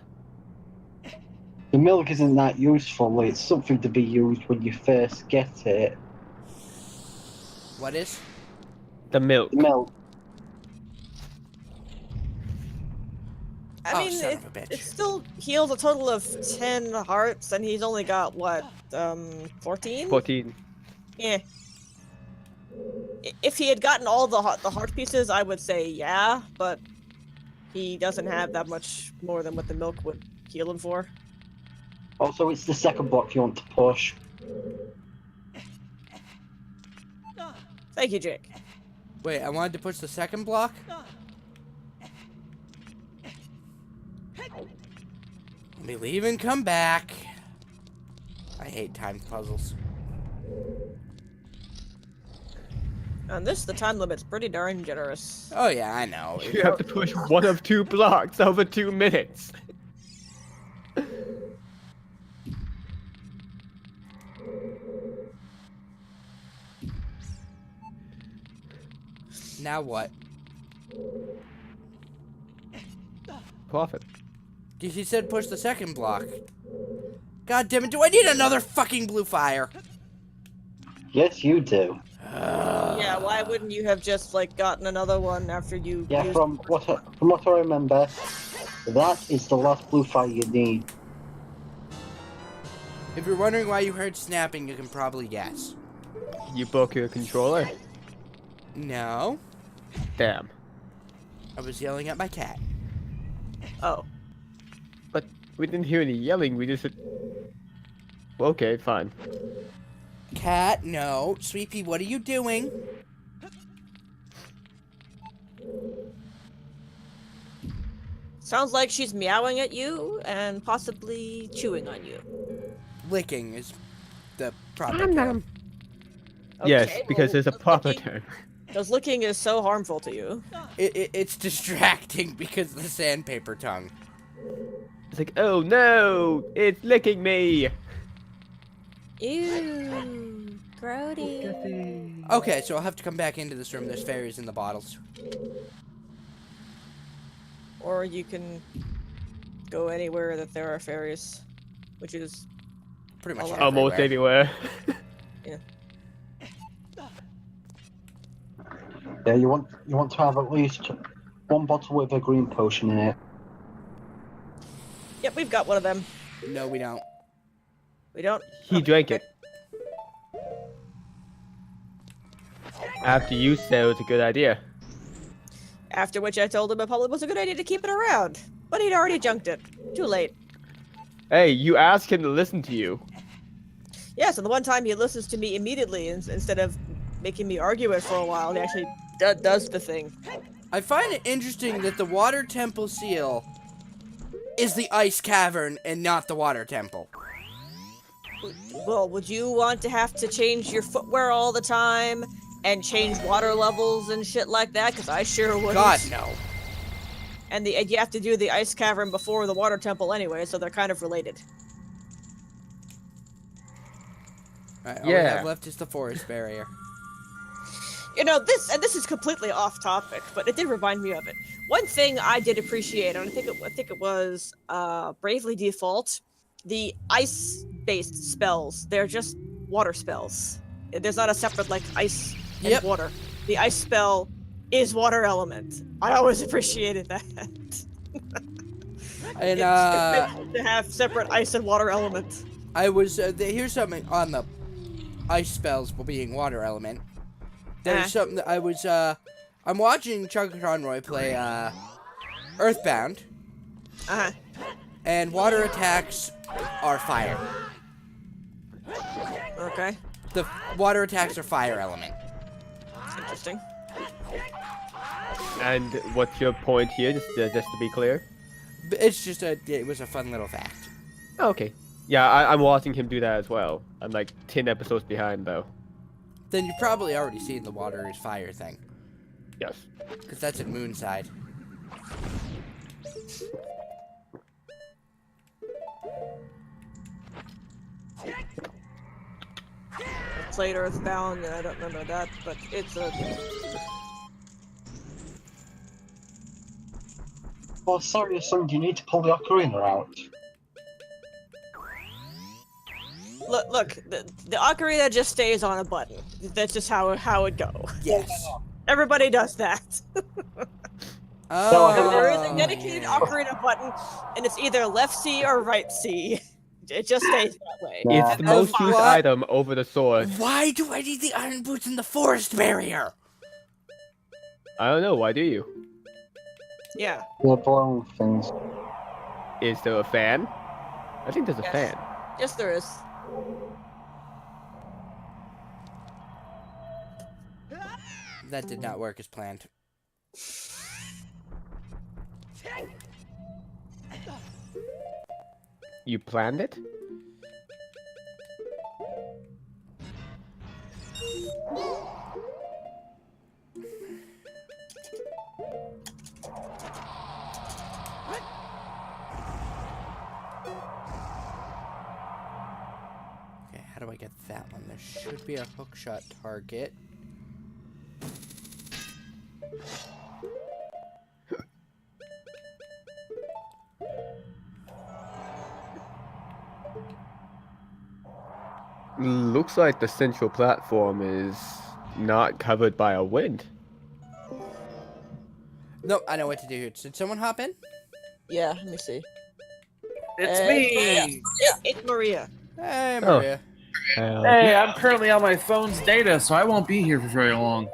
The milk isn't that useful. It's something to be used when you first get it.
What is?
The milk.
The milk.
I
Oh,
mean,
son of a bitch.
it still heals a total of 10 hearts, and he's only got, what, 14?
14.
Yeah. If he had gotten all the heart pieces, I would say yeah, but he doesn't have that much more than what the milk would heal him for.
Also, it's the second block you want to push.
Thank you, Jake.
Wait, I wanted to push the second block? Let me leave and come back. I hate timed puzzles.
On this, the time limit's pretty darn generous.
Oh yeah, I know.
You have to push one of 2 blocks over 2 minutes.
Now what?
profit.
He said push the second block. God damn it, do I need another fucking blue fire?
Yes, you do.
Yeah, why wouldn't you have just like gotten another one after you
Yeah,
used
from what I remember, that is the last blue fire you need.
If you're wondering why you heard snapping, you can probably guess.
You broke your controller?
No,
Damn.
I was yelling at my cat.
Oh.
But we didn't hear any yelling, we just... Okay, fine.
Cat, no. Sweepy, what are you doing?
Sounds like she's meowing at you and possibly chewing on you.
Licking is the proper term.
Yes,
Okay,
because
well,
there's a
does
proper
licking-
term.
Because licking is so harmful to you.
It's distracting because of the sandpaper tongue.
It's like, oh no, it's licking me.
Ew, grody.
Okay, so I'll have to come back into this room. There's fairies in the bottles.
Or you can go anywhere that there are fairies, which is
Pretty much
Almost
everywhere.
anywhere.
Yeah, you want to have at least one bottle with a green potion in it.
Yep, we've got one of them.
No, we don't.
We don't.
He drank it. After you said it was a good idea.
After which I told him it probably was a good idea to keep it around, but he'd already junked it. Too late.
Hey, you asked him to listen to you.
Yeah, so the one time he listens to me immediately instead of making me argue it for a while, he actually does the thing.
I find it interesting that the water temple seal is the ice cavern and not the water temple.
Well, would you want to have to change your footwear all the time and change water levels and shit like that? Because I sure wouldn't.
God, no.
And you have to do the ice cavern before the water temple anyway, so they're kind of related.
All we
Yeah.
have left is the forest barrier.
You know, this is completely off topic, but it did remind me of it. One thing I did appreciate, and I think it was Bravely Default, the ice-based spells. They're just water spells. There's not a separate like ice and
Yep.
water. The ice spell is water element. I always appreciated that.
And
It's good to have separate ice and water elements.
I was here's something on the ice spells being water element. There's something that I was I'm watching Chunkatron Roy play Earthbound, and water attacks are fire.
Okay.
The water attacks are fire element.
Interesting.
And what's your point here, just to be clear?
It's just it was a fun little fact.
Oh, okay. Yeah, I'm watching him do that as well. I'm like 10 episodes behind, though.
Then you've probably already seen the water is fire thing,
Yes.
because that's at Moonside.
I played Earthbound, I don't remember that, but it's a...
Oh, sorry, son, you need to pull the ocarina out.
Look, the ocarina just stays on a button. That's just how it go.
Yes.
Everybody does that.
Oh.
There is a dedicated ocarina button, and it's either left C or right C. It just stays that way.
Yeah.
It's the most used
What?
item over the sword.
Why do I need the iron boots in the forest barrier?
I don't know, why do you?
Yeah.
They're blowing things.
Is there a fan? I think there's a
Yes.
fan.
Yes, there is.
That did not work as planned.
You planned it?
Okay, how do I get that one? There should be a hookshot target.
Looks like the central platform is not covered by a wind.
No, I know what to do here. Did someone hop in?
Yeah, let me see.
It's
Maria.
me!
It's Maria.
Hey, Maria.
Hey, I'm currently on my phone's data, so I won't be here for very long.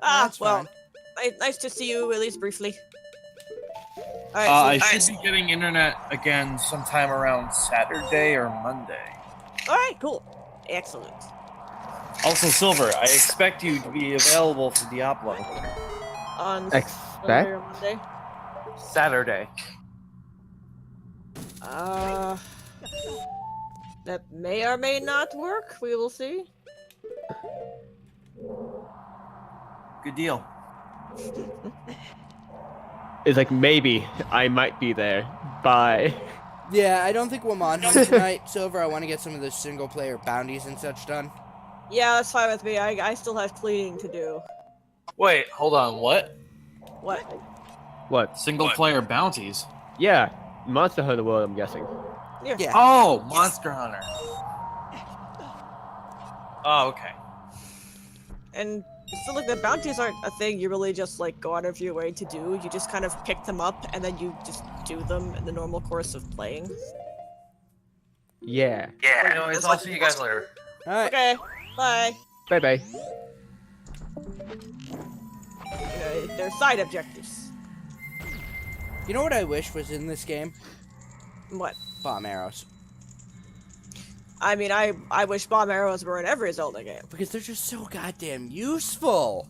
That's
Well,
fine.
nice to see you, at least briefly. Alright,
I
so,
should be getting internet again sometime around Saturday or Monday.
alright, cool. Excellent.
Also, Silver, I expect you to be available for Diablo.
On
Expect?
Sunday or Monday?
Saturday.
That may or may not work. We will see.
Good deal.
It's like, maybe I might be there. Bye.
Yeah, I don't think we'll mod home tonight, Silver. I want to get some of the single-player bounties and such done.
Yeah, that's fine with me. I still have cleaning to do.
Wait, hold on, what?
What?
What?
Single player bounties?
Yeah, Monster Hunter World, I'm guessing.
Yeah.
Oh, Monster Hunter. Oh, okay.
And so, like, the bounties aren't a thing you really just, like, go out of your way to do. You just kind of pick them up, and then you just do them in the normal course of playing.
Yeah.
Yeah, anyways, I'll see you guys later.
All right.
Okay, bye.
Bye-bye.
They're side objectives.
You know what I wish was in this game?
What?
Bomb arrows.
I mean, I wish bomb arrows were in every Zelda game.
Because they're just so goddamn useful.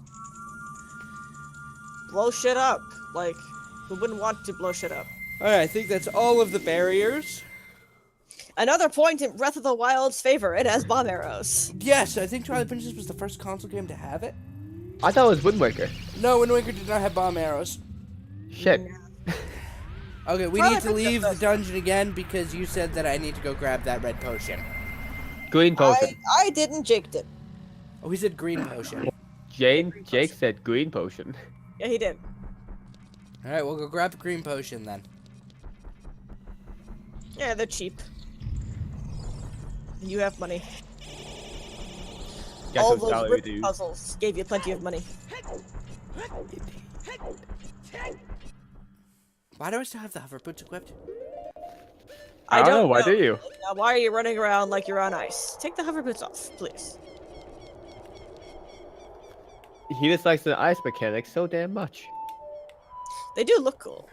Blow shit up. Like, who wouldn't want to blow shit up?
Alright, I think that's all of the barriers.
Another point in Breath of the Wild's favor, it has bomb arrows.
Yes, I think Twilight Princess was the first console game to have it.
I thought it was Wind Waker.
No, Wind Waker did not have bomb arrows.
Shit.
Okay, we
Twilight
need to
Princess
leave the
does.
dungeon again because you said that I need to go grab that red potion.
Green potion.
I didn't, Jake did.
Oh, he said green potion.
Jake said green potion.
Yeah, he did.
Alright, we'll go grab the green potion then.
Yeah, they're cheap. You have money.
Guess
All
what
those
salary
rip
do.
puzzles gave you plenty of money.
Why do I still have the hover boots equipped?
I don't know, why do you?
Now, why are you running around like you're on ice? Take the hover boots off, please.
He dislikes the ice mechanics so damn much.
They do look cool.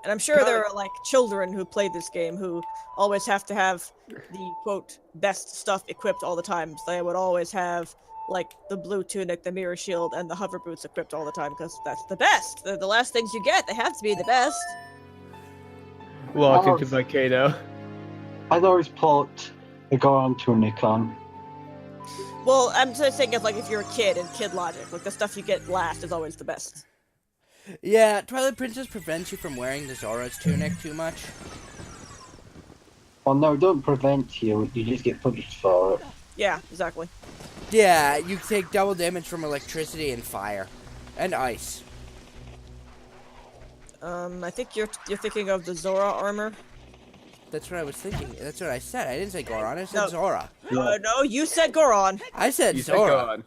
And I'm sure there are, like, children who play this game who always have to have the, quote, best stuff equipped all the time. So they would always have, like, the blue tunic, the mirror shield, and the hover boots equipped all the time, because that's the best. They're the last things you get. They have to be the best.
Walk
Oh.
into Volcano.
I'd always put the Goron tunic on.
Well, I'm just saying, like, if you're a kid and kid logic, like, the stuff you get last is always the best.
Yeah, Twilight Princess prevents you from wearing the Zora's tunic too much.
Well, no, it don't prevent you. You just get punished for it.
Yeah, exactly.
Yeah, you take double damage from electricity and fire. And ice.
I think you're thinking of the Zora armor.
That's what I was thinking. That's what I said. I didn't say Goron, I said
No.
Zora.
No, you said Goron.
I said
You said
Zora.
Goron.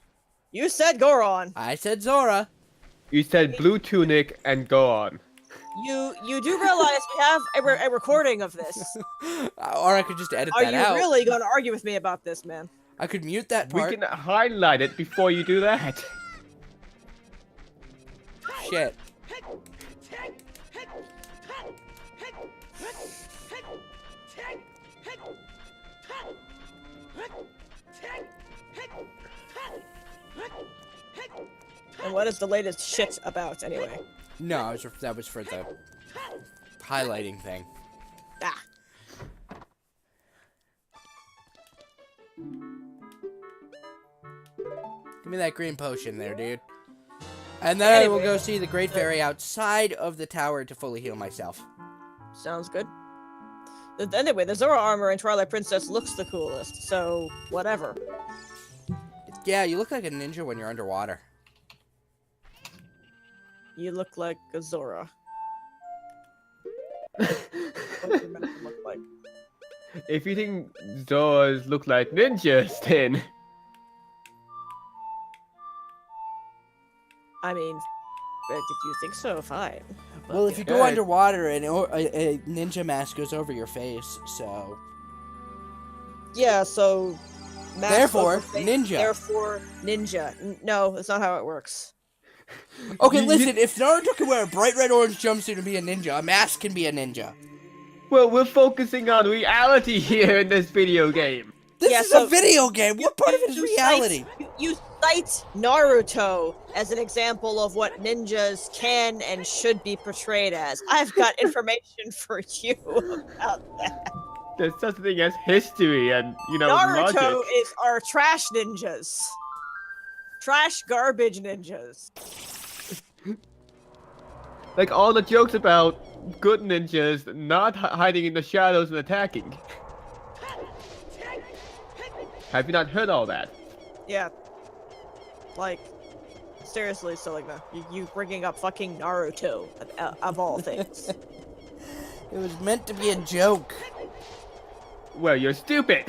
You said Goron.
I said Zora.
You said blue tunic and Goron.
You do realize we have a recording of this.
Or I could just edit
Are
that
you
out.
really going to argue with me about this, man?
I could mute that
We
part.
can highlight it before you do that.
Shit.
And what is the latest shit about, anyway?
No, that was for the highlighting thing.
Ah.
Give me that green potion there, dude. And then I will
Anyway.
go see the Great Fairy outside of the tower to fully heal myself.
Sounds good. Anyway, the Zora armor in Twilight Princess looks the coolest, so whatever.
Yeah, you look like a ninja when you're underwater.
You look like a Zora. What do you meant to look like?
If you think Zoras look like ninjas, then
I mean, if you think so, fine. But,
Well, if you go
Okay.
underwater and a ninja mask goes over your face, so
yeah, so. Max
Therefore,
over face,
ninja.
Therefore, ninja. No, that's not how it works.
okay.
You-
Listen, if Naruto can wear a bright red orange jumpsuit and be a ninja, a mask can be a ninja.
well, we're focusing on reality here in this video game.
This
Yeah,
is
so-
a video game. What part of it is
You
reality?
You cite Naruto as an example of what ninjas can and should be portrayed as. I've got information for you about that.
There's such a thing as history and,
Naruto
logic.
is our trash ninjas. Trash garbage ninjas.
Like all the jokes about good ninjas not hiding in the shadows and attacking. Have you not heard all that?
Yeah. Like, seriously, Seligna, you bringing up fucking Naruto of all things.
It was meant to be a joke.
Well, you're stupid.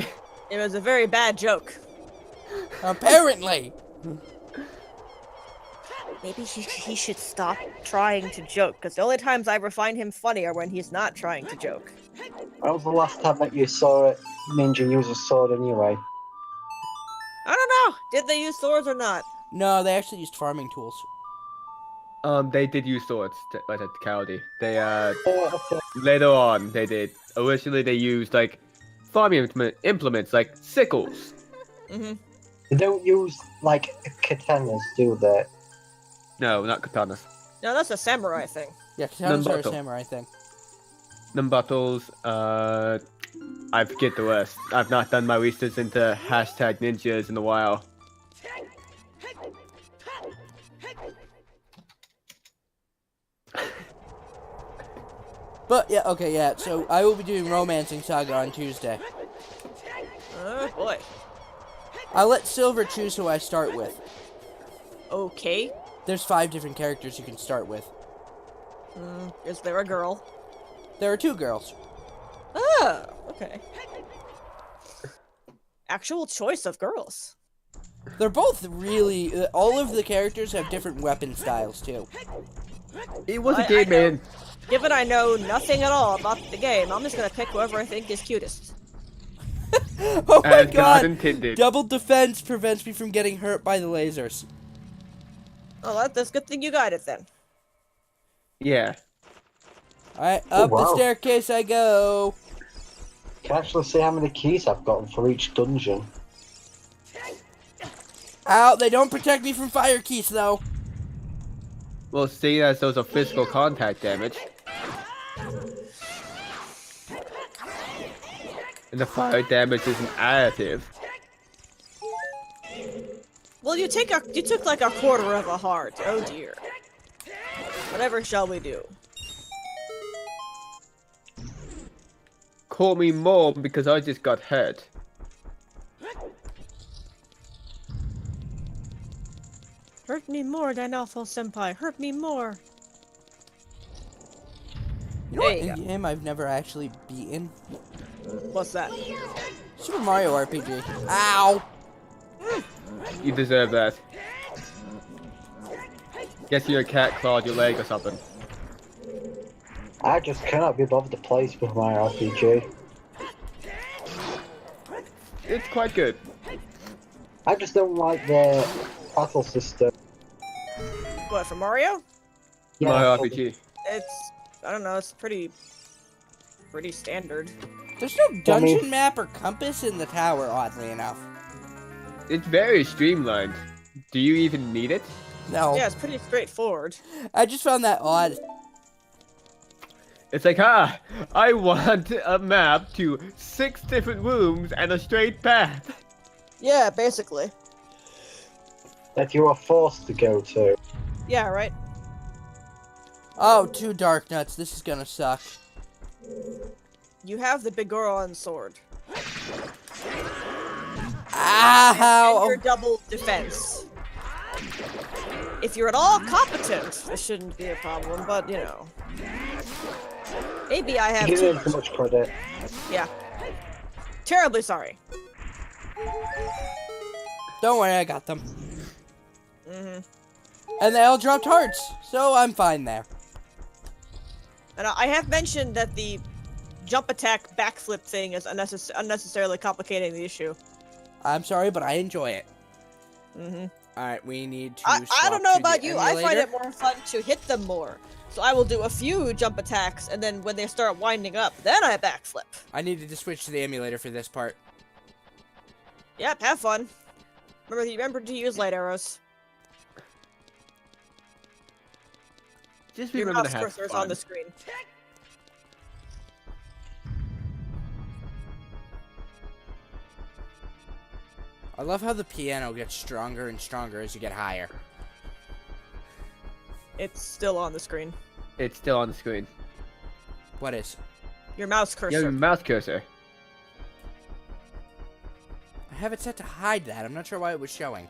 It was a very bad joke.
Apparently.
Maybe he should stop trying to joke, because the only times I ever find him funny are when he's not trying to joke.
When was the last time that you saw a ninja use a sword anyway?
I don't know. Did they use swords or not?
No, they actually used farming tools.
They did use swords, like technicality. They,
Oh, okay.
later on, they did. Originally, they used, like, farming implements, like sickles.
Mm-hmm.
They don't use, like, katanas, do they?
No, not katanas.
No, that's a samurai thing.
Yeah, katanas are a
Nambato.
samurai thing.
Numbattles, I forget the rest. I've not done my research into hashtag ninjas in a while.
But yeah, okay, yeah. So I will be doing Romancing Saga on Tuesday.
Oh boy.
I'll let Silver choose who I start with.
Okay.
There's 5 different characters you can start with.
Is there a girl?
There are 2 girls.
Oh, okay. Actual choice of girls.
They're both really. All of the characters have different weapon styles too.
It was a
I
game,
know.
man.
Given I know nothing at all about the game, I'm just gonna pick whoever I think is cutest.
Oh my
As God
god!
intended.
Double defense prevents me from getting hurt by the lasers.
Oh, that's a good thing you got it then.
Yeah.
Alright,
Oh,
up the
wow.
staircase I go.
Can actually see how many keys I've gotten for each dungeon.
Ow, they don't protect me from fire keys though.
Well, see as those are physical contact damage. And the fire damage is an additive.
Well, you took like a quarter of a heart. Oh dear. Whatever shall we do?
Call me mom because I just got hurt.
Hurt me more, Dynalfo Senpai. Hurt me more.
You know
There
what
you
in
go.
game I've never actually beaten?
What's that?
Super Mario RPG. Ow!
You deserve that. Guess your cat clawed your leg or something.
I just cannot be bothered to play Super Mario RPG.
It's quite good.
I just don't like the battle system.
What, for Mario?
Mario RPG.
It's, I don't know, it's pretty standard.
There's no dungeon map or compass in the tower, oddly enough.
It's very streamlined. Do you even need it?
No.
Yeah, it's pretty straightforward.
I just found that odd.
It's like, I want a map to 6 different rooms and a straight path.
Yeah, basically.
That you are forced to go to.
Yeah, right?
Oh, 2 dark nuts. This is gonna suck.
You have the Bigoron sword. And
Ow!
your double defense. If you're at all competent, this shouldn't be a problem, but you know. Maybe I have
Give
too
him
much.
too much credit.
Yeah. Terribly sorry.
Don't worry, I got them.
Mm-hmm.
And they all dropped hearts, so I'm fine there.
And I have mentioned that the jump attack backflip thing is unnecessarily complicating the issue.
I'm sorry, but I enjoy it.
Mm-hmm.
Alright, we need to
I
swap
don't know
to
about
the
you, I find
emulator.
it more fun to hit them more. So I will do a few jump attacks, and then when they start winding up, then I backflip.
I needed to switch to the emulator for this part.
Yep, have fun. Remember to use light arrows.
Just
Your
remember
mouse
to have
cursor is
fun.
on the screen.
I love how the piano gets stronger and stronger as you get higher.
It's still on the screen.
It's still on the screen.
What is?
Your mouse cursor.
Your mouse cursor.
I have it set to hide that. I'm not sure why it was showing.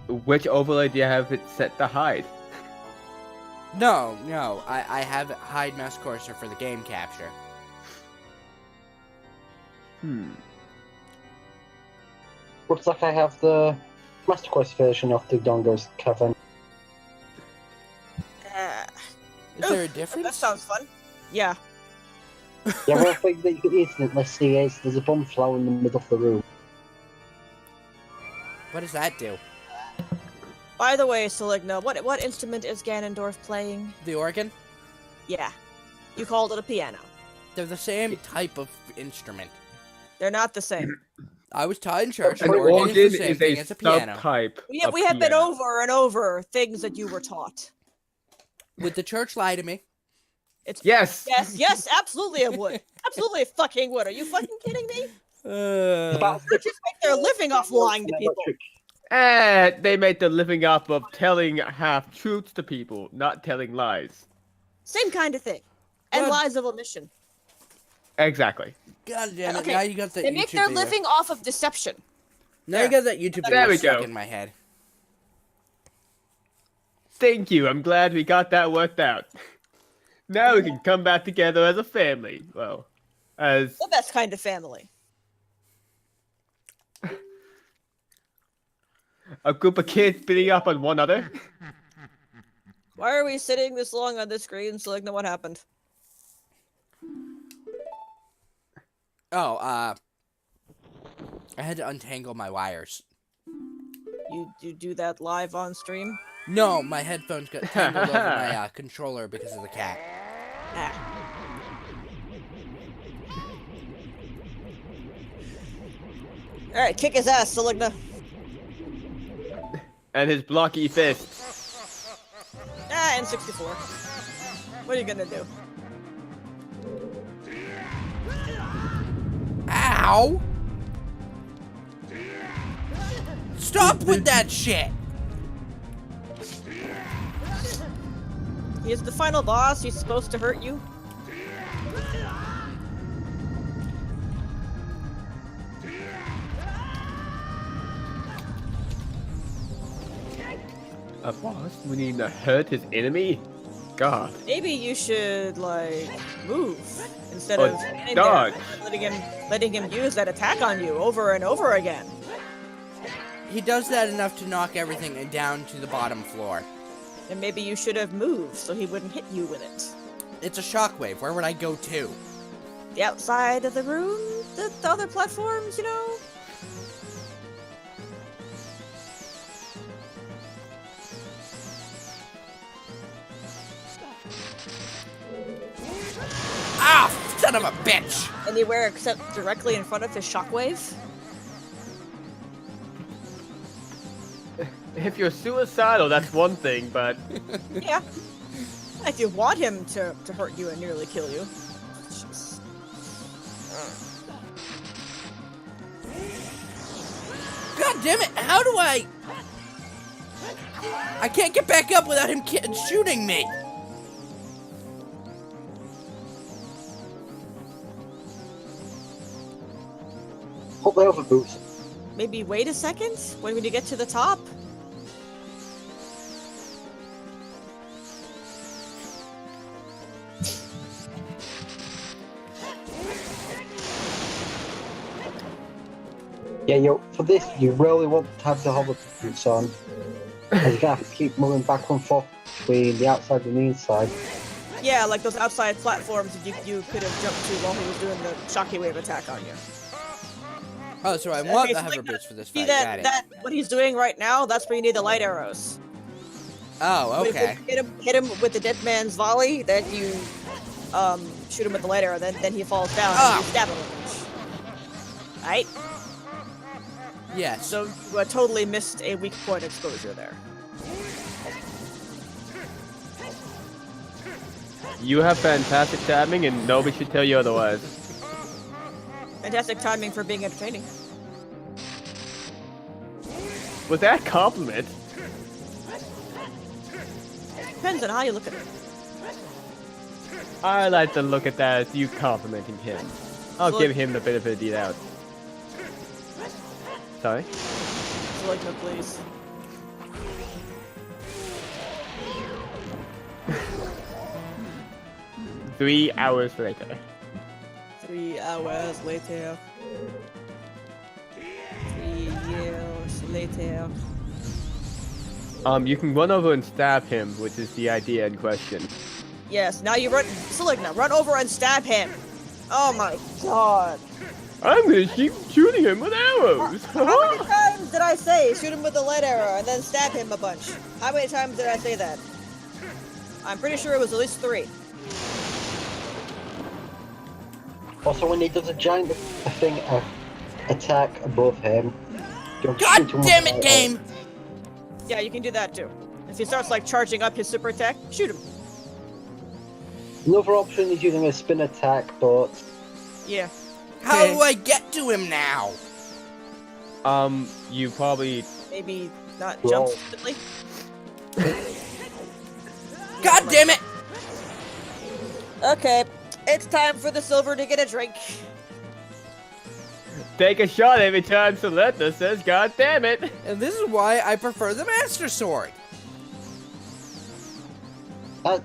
Which overlay do you have it set to hide?
No, I have it hide mouse cursor for the game capture.
Looks like I have the Master Quest version of the dongers, Kevin.
Is there a
That
difference?
sounds fun. Yeah.
Yeah, one thing that you can instantly see is there's a bomb flower in the middle of the room.
What does that do?
By the way, Seligna, what instrument is Ganondorf playing?
The organ?
Yeah. You called it a piano.
They're the same type of instrument.
They're not the same.
I was taught in church
An
an organ is the same
is
thing
a
as a piano.
subtype.
We
of
have been
piano.
over and over things that you were taught.
Would the church lie to me?
Yes.
Yes, absolutely it would. Absolutely it fucking would. Are you fucking kidding me? Churches make their living off lying to people.
And they made the living up of telling half truths to people, not telling lies.
Same kind of thing. And
Well-
lies of omission.
Exactly.
God damn it!
Okay,
Now you got that
They
YouTube
make their
video.
living off of deception.
Now you got that YouTube
There
video
we
stuck
go.
in my head.
Thank you. I'm glad we got that worked out. Now we can come back together as a family. Well, as
The best kind of family.
a group of kids beating up on one another.
Why are we sitting this long on this screen, Seligna? What happened?
Oh, I had to untangle my wires.
You do that live on stream?
No, my headphones got tangled over my controller because of the cat.
Ah. Alright, kick his ass, Seligna.
And his blocky fist.
Ah, N64. What are you gonna do?
Ow! Stop with that shit!
He is the final boss. He's supposed to hurt you.
A boss? We need to hurt his enemy? God.
Maybe you should like move instead
Or
of standing
dodge.
there, letting him use that attack on you over and over again.
He does that enough to knock everything down to the bottom floor.
And maybe you should have moved so he wouldn't hit you with it.
It's a shockwave. Where would I go to?
The outside of the room, the other platforms, you know.
Ah, son of a bitch!
Anywhere except directly in front of his shockwave.
If you're suicidal, that's one thing, but
Yeah. If you want him to hurt you and nearly kill you. Jeez.
God damn it! How do I? I can't get back up without him shooting me.
Put the over boots.
Maybe wait a second when you get to the top.
Yeah, for this, you really want to have the hover boots on. As you're gonna have to keep moving back and forth between the outside and the inside.
Yeah, like those outside platforms you could have jumped to while he was doing the shocky wave attack on you.
Oh, so I want
Okay,
the
so
hover
like
boots for this
See
fight. Got
that
it.
that what he's doing right now? That's where you need the light arrows.
Oh,
When
okay.
you hit him with the dead man's volley. Then you shoot him with the light arrow. Then he falls down
Ah.
and you stab him. Right?
Yes.
So you totally missed a weak point exposure there.
You have fantastic timing, and nobody should tell you otherwise.
Fantastic timing for being entertaining.
Was that a compliment?
Depends on how you look at it.
I like to look at that as you complimenting him. I'll
Look-
give him the benefit of the doubt. Sorry?
So like, no, please.
Three hours later.
3 hours later. 3 years later.
You can run over and stab him, which is the idea in question.
Yes, now you run. Seligna, run over and stab him. Oh my god.
I'm gonna keep shooting him with arrows!
How many times did I say shoot him with the light arrow and then stab him a bunch? How many times did I say that? I'm pretty sure it was at least 3.
Also, when he does a giant attack above him, don't
God
shoot him with
damn
the
it,
light
game!
Yeah, you can do that too. If he starts like charging up his super attack, shoot him.
Another option is using a spin attack, but
Yeah.
How
Okay.
do I get to him now?
You probably...
Maybe not
Roll.
jump stupidly.
God damn it!
Okay, it's time for the silver to get a drink.
Take a shot every time Selecta says, God damn it!
And this is why I prefer the Master Sword.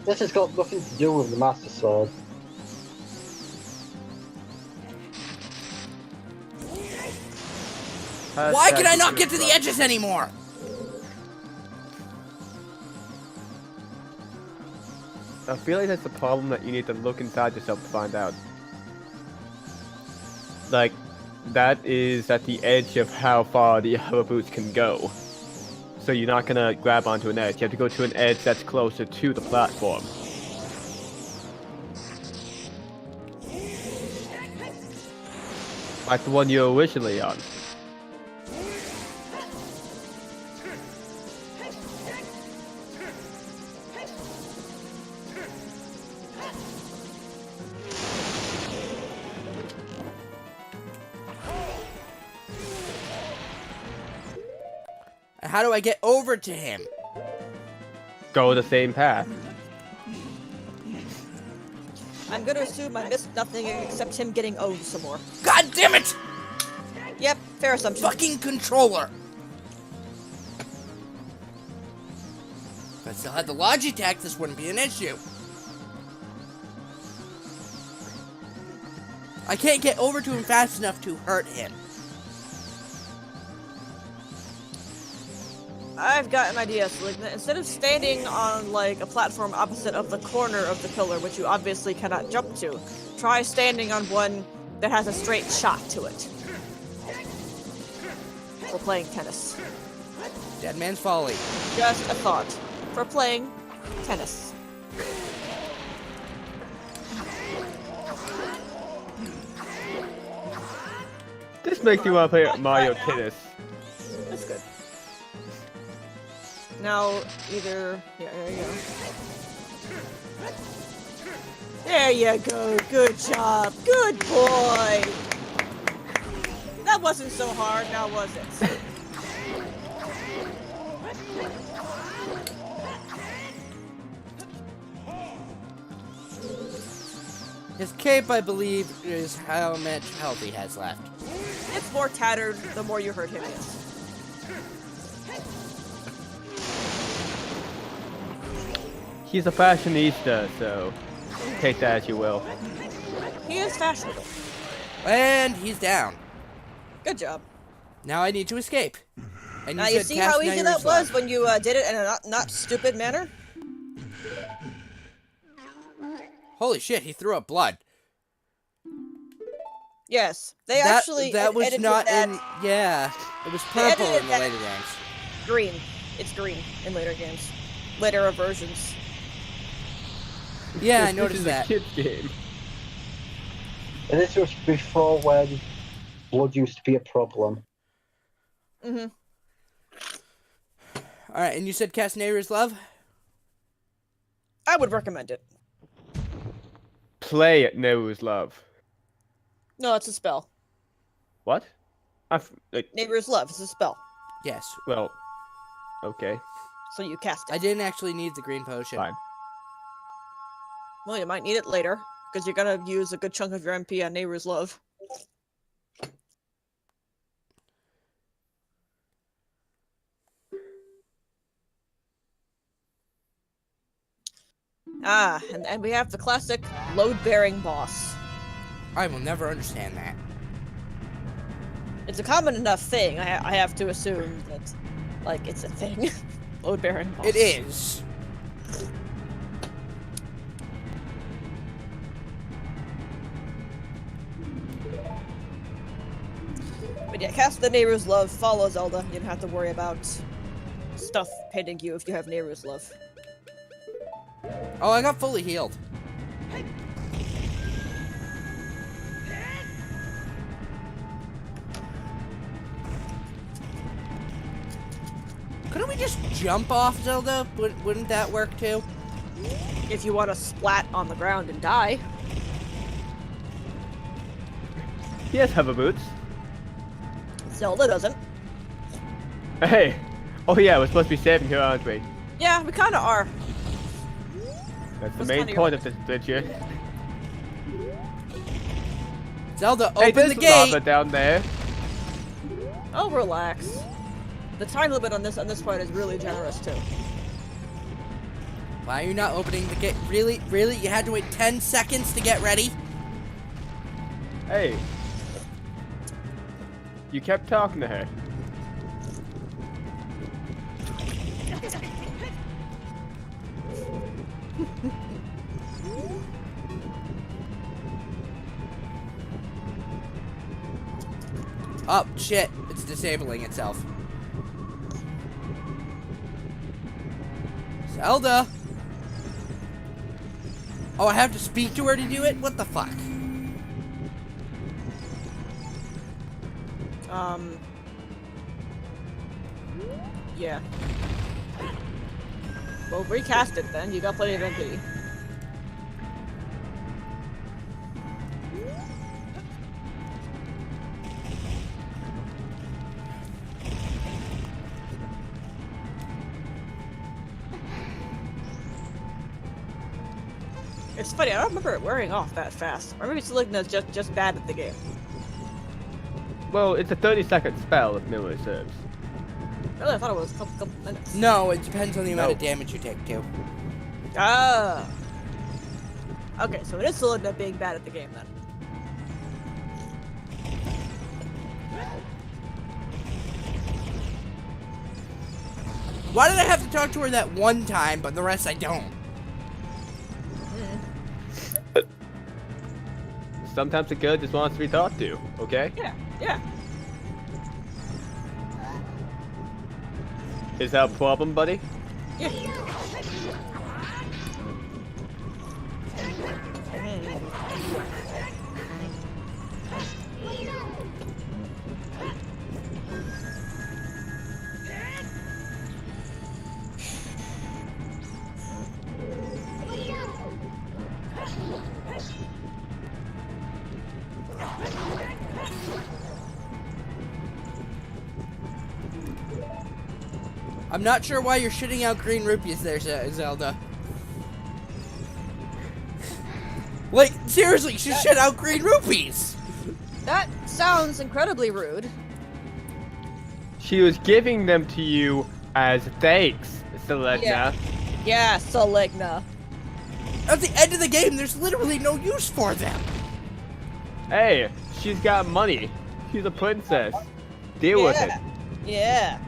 this has got nothing to do with the Master Sword.
Why can I not get to the edges anymore?
I feel like that's the problem that you need to look inside yourself to find out. Like, that is at the edge of how far the hover boots can go. So you're not gonna grab onto an edge. You have to go to an edge that's closer to the platform. Like the one you're originally on.
And how do I get over to him?
Go the same path.
I'm gonna assume I missed nothing except him getting owned some more.
God damn it!
Yep, fair assumption.
Fucking controller! If I still had the Logitech, this wouldn't be an issue. I can't get over to him fast enough to hurt him.
I've got an idea, Seligna. Instead of standing on, like, a platform opposite of the corner of the pillar, which you obviously cannot jump to, try standing on one that has a straight shot to it. For playing tennis.
Dead Man's Folly.
Just a thought. For playing tennis.
This makes me want to play Mario Tennis.
That's good. Now, either... Yeah, there you go. There you go. Good job. Good boy. That wasn't so hard, now was it?
His cape, I believe, is how much health he has left.
It's more tattered the more you hurt him, yes.
He's a fashionista, so take that as you will.
He is fashionable.
And he's down.
Good job.
Now I need to escape. And
Now you
said
see
cast
how easy
Nayru's
that
Love.
was when you did it in a not stupid manner?
Holy shit, he threw up blood.
Yes. They actually
that was
edited
not
that
in... Yeah. It was
They
purple
edited
in the
that-
later games.
green. It's green in later games. Later versions.
Yeah, I
This
noticed
is
that.
a kid's game.
And this was before when blood used to be a problem.
Mm-hmm.
Alright, and you said cast Nayru's Love?
I would recommend it.
Play Nayru's Love.
No, it's a spell.
What?
Neighbor's Love is a spell.
Yes.
Well, okay,
So you cast it.
I didn't actually need the green potion.
fine.
Well, you might need it later, because you're gonna use a good chunk of your MP on Neighbor's Love. Ah, and we have the classic load-bearing boss.
I will never understand that.
It's a common enough thing, I have to assume that, like, it's a thing. Load-bearing boss.
It is.
But yeah, cast the Neighbor's Love, follow Zelda. You don't have to worry about stuff hitting you if you have Neighbor's Love.
Oh, I got fully healed. Couldn't we just jump off Zelda? Wouldn't that work too?
If you want to splat on the ground and die.
He has hover boots.
Zelda doesn't.
Hey! Oh yeah, we're supposed to be saving her, aren't we?
Yeah, we kind of are.
That's the
What's
main
kinda
point
your-
of this adventure.
Zelda,
Hey,
open the
there's
gate!
lava down there.
Oh, relax. The time limit on this part is really generous too.
Why are you not opening the gate? Really? Really? You had to wait 10 seconds to get ready?
Hey. You kept talking to her.
Oh, shit. It's disabling itself. Zelda! Oh, I have to speak to her to do it? What the fuck?
Yeah. Well, recast it then. You got plenty of MP. It's funny, I don't remember it wearing off that fast. Or maybe Seligna's just bad at the game.
Well, it's a 30-second spell if memory serves.
Really, I thought it was a couple minutes.
No, it depends on the amount
No.
of damage you take, too.
Ah. Okay, so it is Seligna being bad at the game then.
Why did I have to talk to her that one time, but the rest I don't?
Sometimes a girl just wants to be talked to, okay?
Yeah, yeah.
Is that a problem, buddy?
Yeah.
I'm not sure why you're shitting out green rupees there, Zelda. Like, seriously, she shit out green rupees!
That sounds incredibly rude.
She was giving them to you as thanks, Selegna.
Yeah. Yeah, Seligna.
At the end of the game, there's literally no use for them.
Hey, she's got money. She's a princess. Deal with it.
Yeah.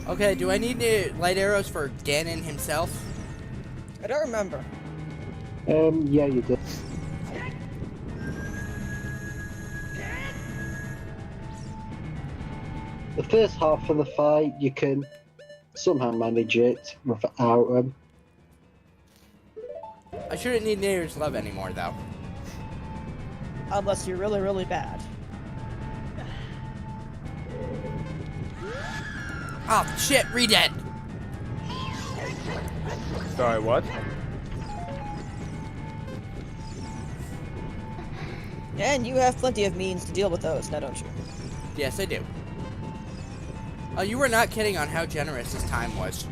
Okay, do I need light arrows for Ganon himself?
I don't remember.
Yeah, you do. The first half of the fight, you can somehow manage it without them.
I shouldn't need Nayru's love anymore, though.
Unless you're really, really bad.
Oh, shit, Redead!
Sorry, what?
And you have plenty of means to deal with those, now don't you?
Yes, I do. Oh, you were not kidding on how generous his time was.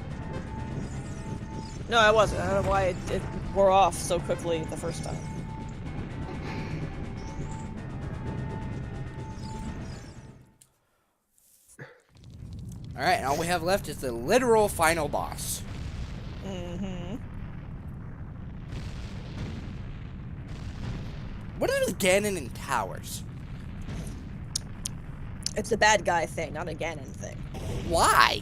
No, I wasn't. I don't know why it wore off so quickly the first time.
Alright, and all we have left is the literal final boss.
Mm-hmm.
What is with Ganon and towers?
It's a bad guy thing, not a Ganon thing.
Why?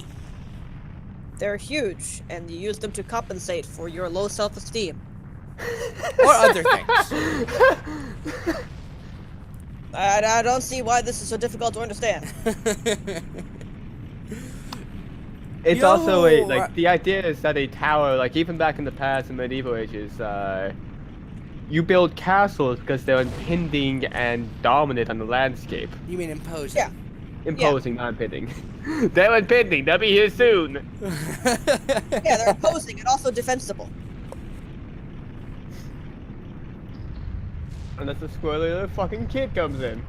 They're huge, and you use them to compensate for your low self-esteem.
Or other things.
I don't see why this is so difficult to understand.
It's
Yo,
also like the idea is that a tower, like even back in the past in medieval ages, you build castles because they're impending and dominant on the landscape.
You mean imposing?
Yeah.
Imposing, not impending. They're impending. They'll be here soon.
Yeah, they're opposing and also defensible.
Unless the squirrely little fucking kid comes in.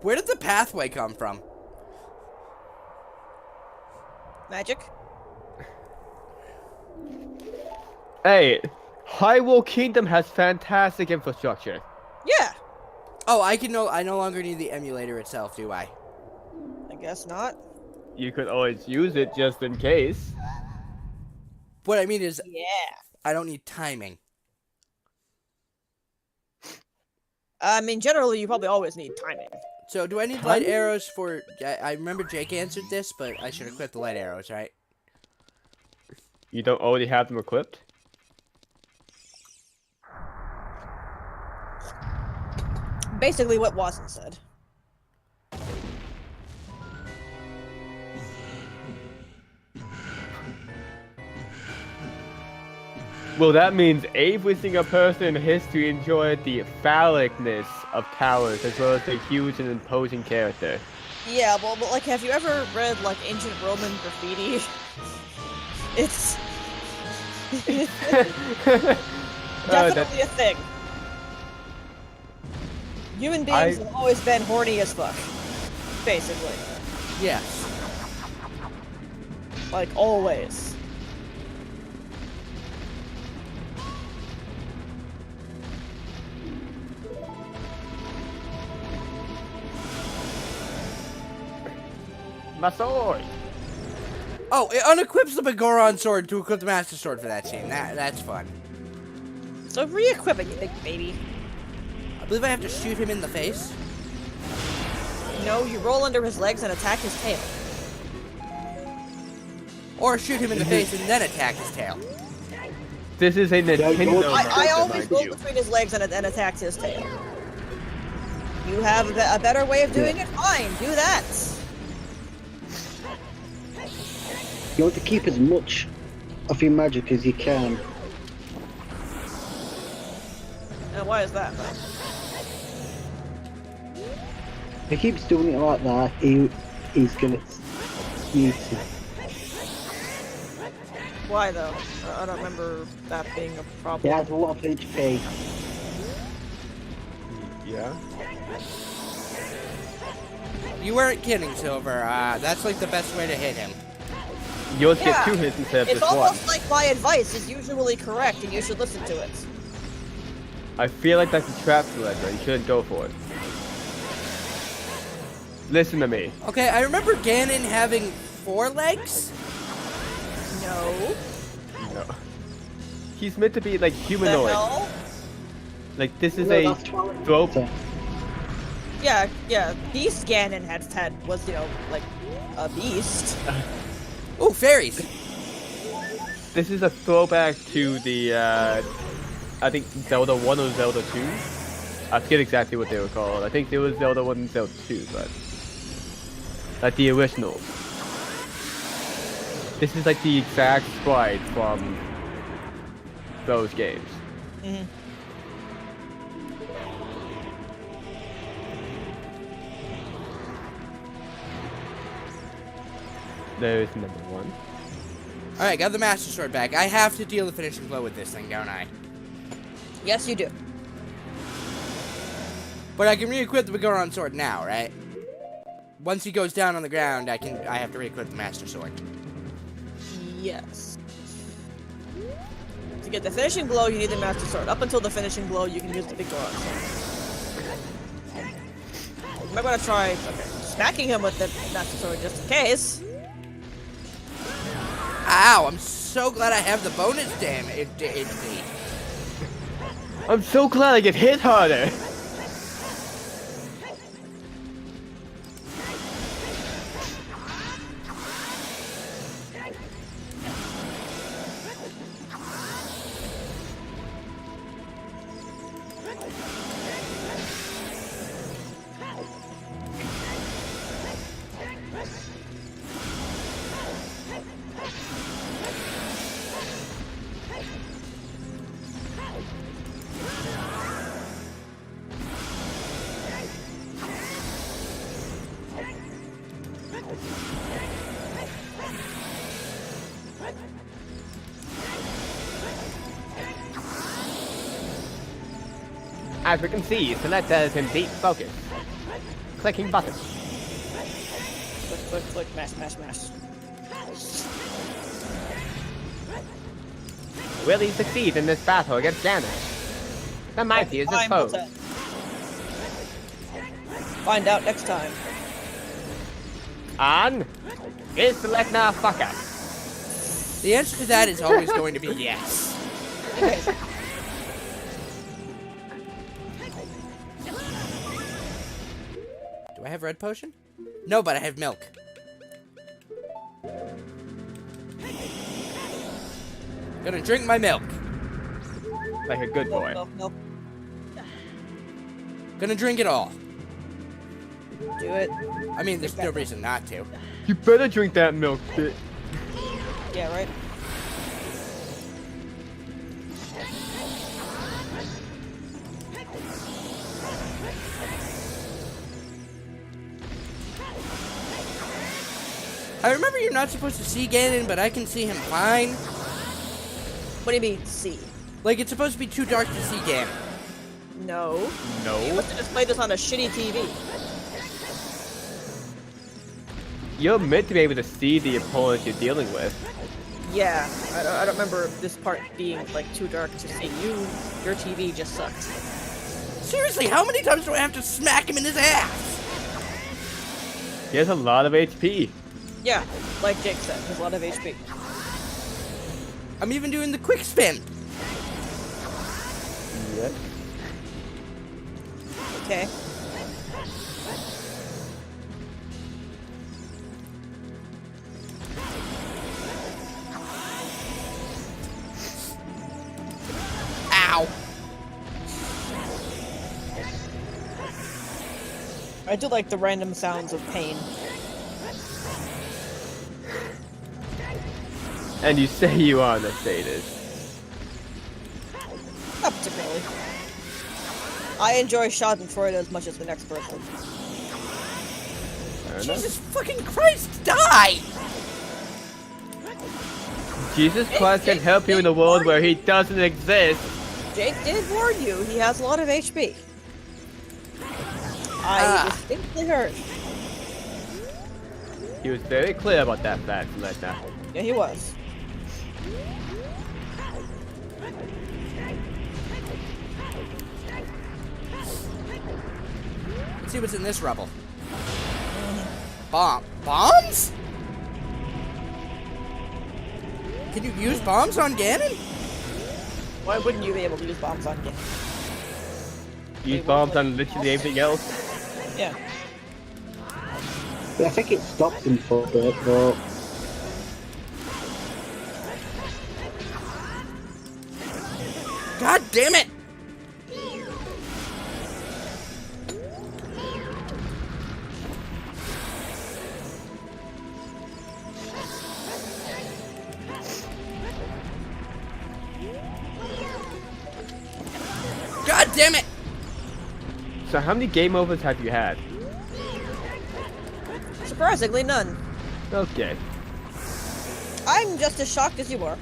Where did the pathway come from?
Magic?
Hey, Hyrule Kingdom has fantastic infrastructure.
Yeah.
Oh, I no longer need the emulator itself, do I?
I guess not.
You could always use it just in case.
What I mean is,
Yeah.
I don't need timing.
I mean, generally, you probably always need timing.
So, do I need light arrows for... I remember Jake answered this, but I should equip the light arrows, right?
You don't already have them equipped?
Basically what Watson said.
Well, that means every single person in history enjoyed the phallicness of towers, as well as the huge and imposing character.
Yeah, well, but, like, have you ever read, like, ancient Roman graffiti? It's... definitely a thing. Human beings have always been horny as fuck. Basically.
Yes.
Like, always.
My sword!
Oh, it unequips the Begoron sword to equip the Master Sword for that scene. That's fun.
So re-equip it, you big baby.
I believe I have to shoot him in the face.
No, you roll under his legs and attack his tail.
Or shoot him in the face and then attack his tail.
This is a Nintendo.
I always roll between his legs and attack his tail. You have a better way of doing it? Fine, do that.
You want to keep as much of your magic as you can.
And why is that?
If he keeps doing it like that, he's gonna need to.
Why though? I don't remember that being a
He
problem.
has a lot of HP.
Yeah?
You weren't kidding, Silver. That's like the best way to hit him.
You'll get
Yeah,
2 hits instead of
It's
just one.
almost like my advice is usually correct, and you should listen to it.
I feel like that's a trap selector. You shouldn't go for it. Listen to me.
Okay, I remember Ganon having 4 legs.
No.
No. He's meant to be like
The
humanoid.
hell?
Like this is
No,
a
that's Twilight
throw.
Princess.
Yeah. Beast Ganon was, like a beast.
Ooh, fairies.
This is a throwback to the I think Zelda 1 or Zelda 2. I forget exactly what they were called. I think there was Zelda 1 and Zelda 2, but like the originals. This is like the exact sprite from those games.
Mhm.
There's number 1.
Alright, got the Master Sword back. I have to deal the finishing blow with this thing, don't I?
Yes, you do.
But I can re-equip the Goron Sword now, right? Once he goes down on the ground, I have to re-equip the Master Sword.
Yes. To get the finishing blow, you need the Master Sword. Up until the finishing blow, you can use the big Goron Sword. You might want to try smacking him with the Master Sword just in case.
Ow, I'm so glad I have the bonus damage. HP.
I'm so glad I get hit harder. As we can see, Selecta is in deep focus. Clicking buttons.
Click, mash.
Will he succeed in this battle against Ganon? The mighty is his
Time
foe.
will tell. Find out next time.
On is Selecta fucker.
The answer to that is always going to be yes.
Okay.
Do I have red potion? No, but I have milk. Gonna drink my milk.
Like a good boy.
Milk.
Gonna drink it all.
Do it.
I mean, there's no reason not to.
You better drink that milk, bitch.
Yeah, right?
I remember you're not supposed to see Ganon, but I can see him fine.
What do you mean, see?
Like, it's supposed to be too dark to see Ganon.
No. You
No.
must have just played this on a shitty TV.
You're meant to be able to see the opponent you're dealing with.
Yeah, I don't remember this part being like too dark to see. Your TV just sucked.
Seriously, how many times do I have to smack him in his ass?
He has a lot of HP.
Yeah, like Jake said, there's a lot of HP.
I'm even doing the quick spin.
Yep.
Okay.
Ow.
I do like the random sounds of pain.
And you say you are the sadist.
Not particularly. I enjoy Schadenfreude as much as the next person.
Fair enough.
Jesus fucking Christ, die!
Jesus Christ can help you in a world where he doesn't exist.
Jake did warn you, he has a lot of HP. I distinctly heard.
He was very clear about that fact, Selecta.
Yeah, he was.
Let's see what's in this rubble. Bombs? Can you use bombs on Ganon?
Why wouldn't you be able to use bombs on game?
Use bombs on literally everything else.
Yeah.
Yeah, I think it stopped him for a bit, but
God damn it! God damn it!
So how many game overs have you had?
Surprisingly, none.
Okay.
I'm just as shocked as you are.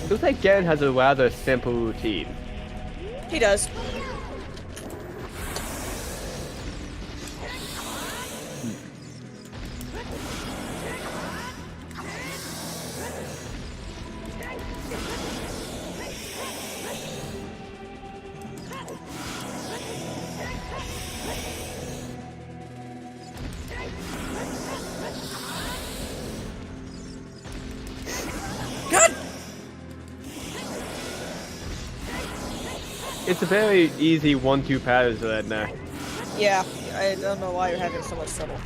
Looks like Ganon has a rather simple routine.
He does.
God!
It's a very easy 1-2 pattern to that now.
Yeah, I don't know why you're having so much trouble.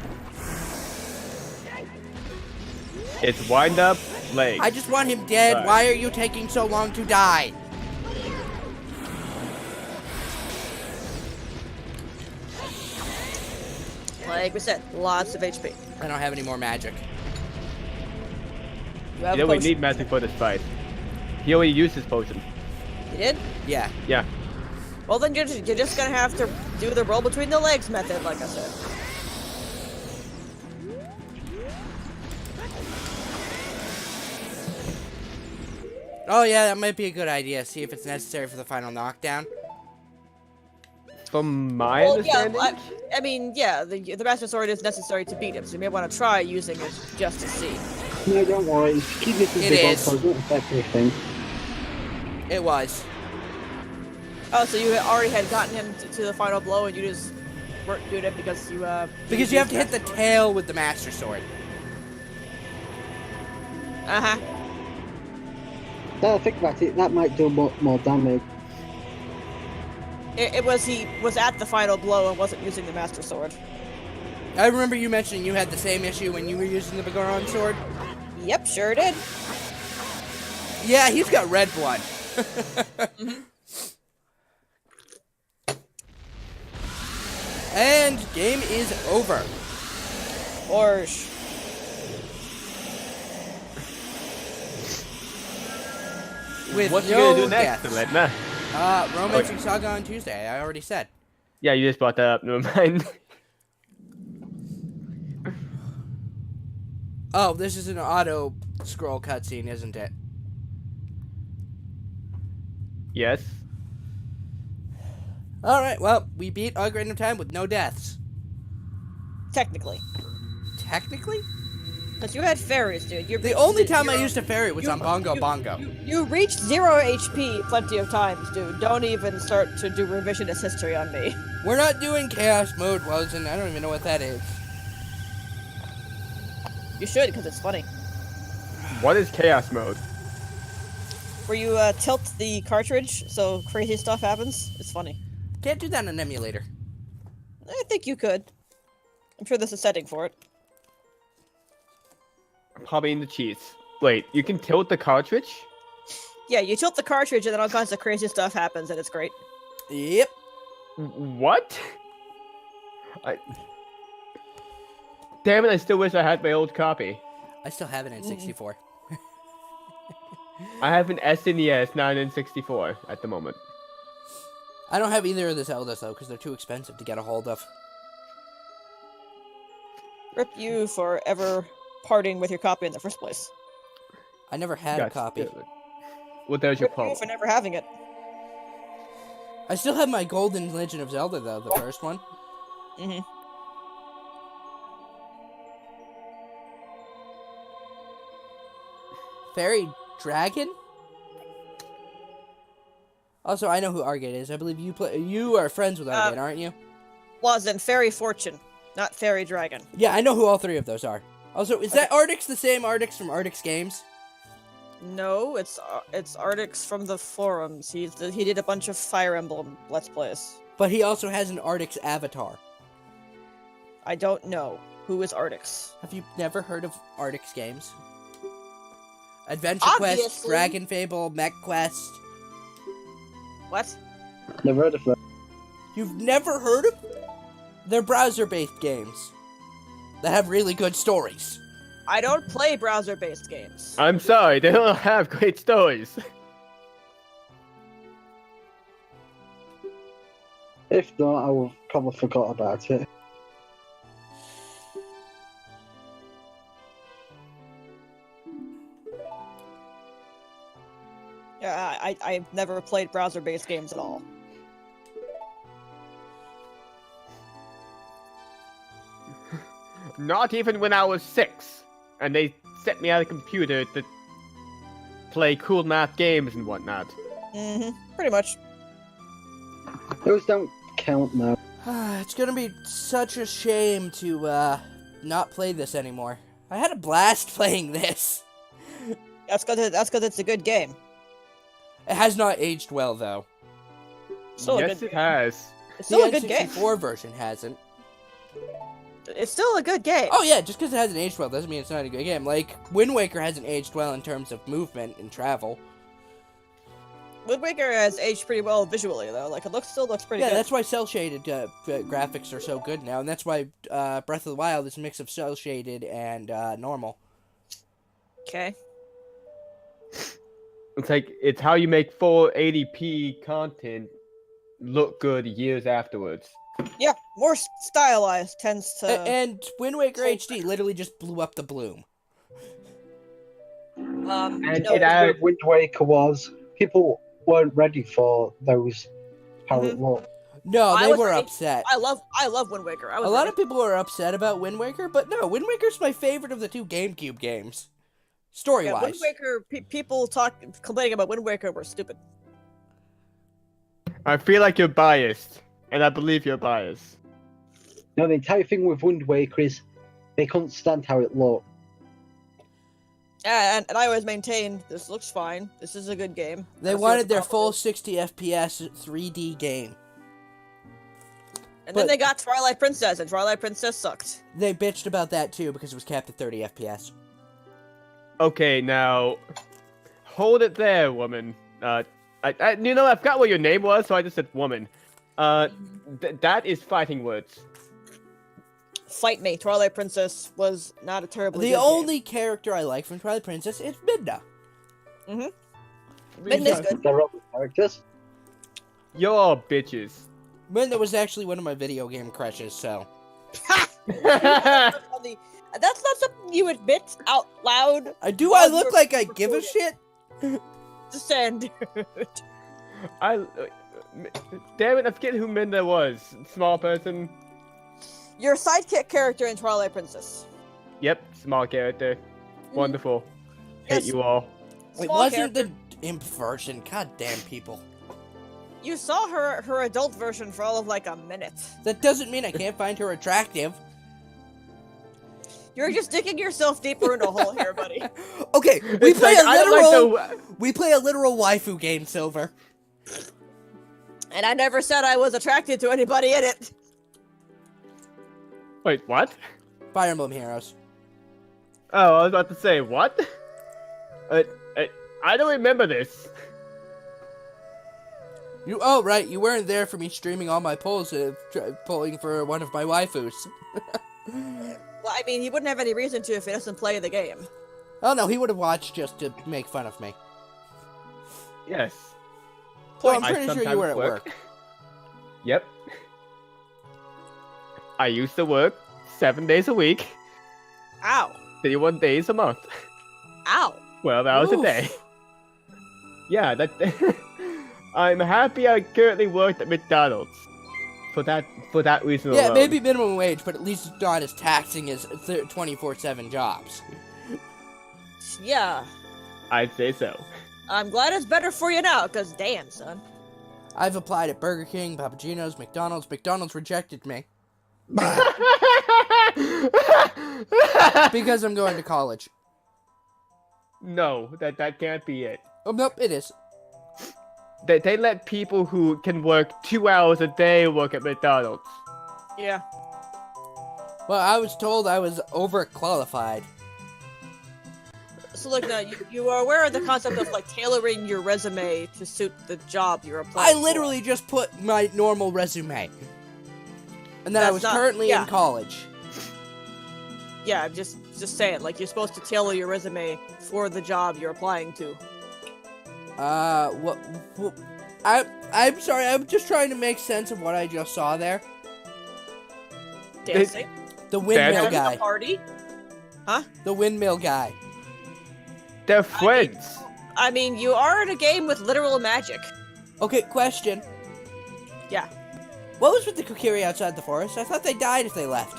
It's wind up, leg.
I just want him dead.
Right.
Why are you taking so long to die?
Like we said, lots of HP.
I don't have any more magic.
You have
You
a
know we
potion.
need magic for this fight. He only used his potion.
You did?
Yeah.
Yeah.
Well, then you're just gonna have to do the roll between the legs method, like I said.
Oh yeah, that might be a good idea. See if it's necessary for the final knockdown.
From my
Well, yeah,
understanding,
I mean, yeah, the Master Sword is necessary to beat him, so you may want to try using it just to see.
no, don't worry. Keep this as
It
big
is.
so it won't affect anything.
It was.
Oh, so you already had gotten him to the final blow, and you just weren't doing it because you
Because you have to hit the tail with the Master Sword.
Uh-huh.
Now I think about it, that might do more damage.
It was he was at the final blow and wasn't using the Master Sword.
I remember you mentioning you had the same issue when you were using the Begaron sword.
Yep, sure did.
Yeah, he's got red blood. And game is over.
Or
With
what you
no
gonna do next,
deaths.
Selena?
Romancing Saga on Tuesday. I already said.
Yeah, you just brought that up. Never mind.
Oh, this is an auto scroll cutscene, isn't it?
Yes.
All right. Well, we beat Ocarina of Time with no deaths.
technically,
Technically,
because you had fairies, dude.
the only time I used a fairy was on Bongo Bongo.
You reached 0 HP plenty of times, dude. Don't even start to do revisionist history on me.
We're not doing Chaos Mode, Wozen. I don't even know what that is.
You should, because it's funny.
What is chaos mode?
Where you tilt the cartridge so crazy stuff happens. It's funny.
Can't do that on an emulator.
I think you could. I'm sure there's a setting for it.
Probably in the cheats. Wait, you can tilt the cartridge?
Yeah, you tilt the cartridge and then all kinds of crazy stuff happens and it's great.
Yep.
What? Damn it, I still wish I had my old copy.
I still have it in 64.
I have an SNES, not an N64 at the moment.
I don't have either of the Zeldas, though, because they're too expensive to get a hold of.
Rip you for ever parting with your copy in the first place.
I never had a copy.
Well, there's your
Rip you
problem.
for never having it.
I still have my Golden Legend of Zelda, though, the first one.
Mm-hmm.
Fairy Dragon? Also, I know who Argate is. I believe you are friends with Argate, aren't you?
Wasn't Fairy Fortune, not Fairy Dragon.
Yeah, I know who all three of those are. Also, is that Artix the same Artix from Artix Games?
No, it's Artix from the forums. He did a bunch of Fire Emblem Let's Plays.
But he also has an Artix avatar.
I don't know. Who is Artix?
Have you never heard of Artix Games? Adventure Quest,
Obviously.
Dragon Fable, Mech Quest.
What?
Never heard of that.
You've never heard of? They're browser-based games that have really good stories.
I don't play browser-based games.
I'm sorry, they don't have great stories.
If not, I would probably forgot about it.
Yeah, I've never played browser-based games at all.
Not even when I was 6, and they set me on a computer to play cool math games and whatnot.
Mm-hmm. Pretty much.
Those don't count now.
It's gonna be such a shame to, not play this anymore. I had a blast playing this.
That's because it's a good game.
It has not aged well, though.
Still a
Yes,
good
it
game.
has.
It's still
The
a good game.
N64 version hasn't.
It's still a good game.
Oh yeah, just because it hasn't aged well doesn't mean it's not a good game. Like, Wind Waker hasn't aged well in terms of movement and travel.
Wind Waker has aged pretty well visually, though. Like, still looks pretty
Yeah,
good.
that's why cel-shaded graphics are so good now, and that's why Breath of the Wild is a mix of cel-shaded and normal.
Okay.
It's how you make full 80p content look good years afterwards.
Yeah, more stylized tends to...
And Wind Waker HD literally just blew up the bloom.
And
no,
it had,
Wind Waker was, people weren't ready for those, how it looked.
No,
I
they
was
were
ready.
upset.
I love Wind Waker. I was
A lot
ready.
of people are upset about Wind Waker, but no, Wind Waker's my favorite of the two GameCube games.
Yeah,
Story-wise.
Wind Waker, people complaining about Wind Waker were stupid.
I feel like you're biased, and I believe you're biased.
No, the entire thing with Wind Waker is they couldn't stand how it looked.
And I always maintained this looks fine. This is a good game.
They
I don't see what
wanted
the
their
problem
full
is.
60 FPS 3D game.
And
but-
then they got Twilight Princess, and Twilight Princess sucked.
They bitched about that too because it was capped at 30 FPS.
Okay, now, hold it there, woman. I forgot what your name was, so I just said woman. That is fighting words.
Fight me. Twilight Princess was not a terribly
The
good
only character I like from Twilight Princess is Midna.
game. Midna's good.
They're all the characters.
You're all bitches.
Midna was actually one of my video game crushes, so.
That's not something you admit out loud.
I do
Well,
I look
you're
like I give a
recording.
shit?
Just saying, dude.
Damn it, I forget who Minda was. Small person.
Your sidekick character in Twilight Princess.
Yep, small character. Wonderful. Hate
Yes.
you all.
It
Small
wasn't
character.
the imp version. God damn people.
You saw her adult version for all of like a minute.
That doesn't mean I can't find her attractive.
You're just digging yourself deeper into a hole here, buddy.
Okay, we
It's
play
like,
a
I don't
literal
like
we play a literal waifu game, Silver.
And I never said I was attracted to anybody in it.
Wait, what?
Fire Emblem Heroes.
Oh, I was about to say, what? I don't remember this.
Oh right, you weren't there for me streaming all my polls, polling for one of my waifus.
Well, I mean, he wouldn't have any reason to if he doesn't play the game.
Oh no, he would have watched just to make fun of me.
Yes.
Well, I'm
I
pretty sure you
sometimes
were at work.
Yep. I used to work 7 days a week,
Ow.
31 days a month,
Ow.
12 hours a
Oof.
day. Yeah, that. I'm happy I currently work at McDonald's. For that reason
Yeah,
alone.
maybe minimum wage, but at least it's not as taxing as 24/7 jobs.
Yeah.
I'd say so.
I'm glad it's better for you now, because damn, son.
I've applied at Burger King, Papa Gino's, McDonald's. McDonald's rejected me because I'm going to college.
No, that can't be it.
Oh, nope, it is.
They let people who can work 2 hours a day work at McDonald's.
Yeah.
Well, I was told I was overqualified.
So look, now, you are aware of the concept of, like, tailoring your resume to suit the job you're applying
I
for.
literally just put my normal resume. And then I
That's
was
not-
currently
yeah.
in college.
Yeah, I'm just saying, like, you're supposed to tailor your resume for the job you're applying to.
What I'm sorry, I'm just trying to make sense of what I just saw there.
Dancing?
The windmill
Having a
guy.
party?
The windmill guy.
They're friends.
I mean, you are in a game with literal magic.
Okay, question.
Yeah.
What was with the Kokiri outside the forest? I thought they died if they left.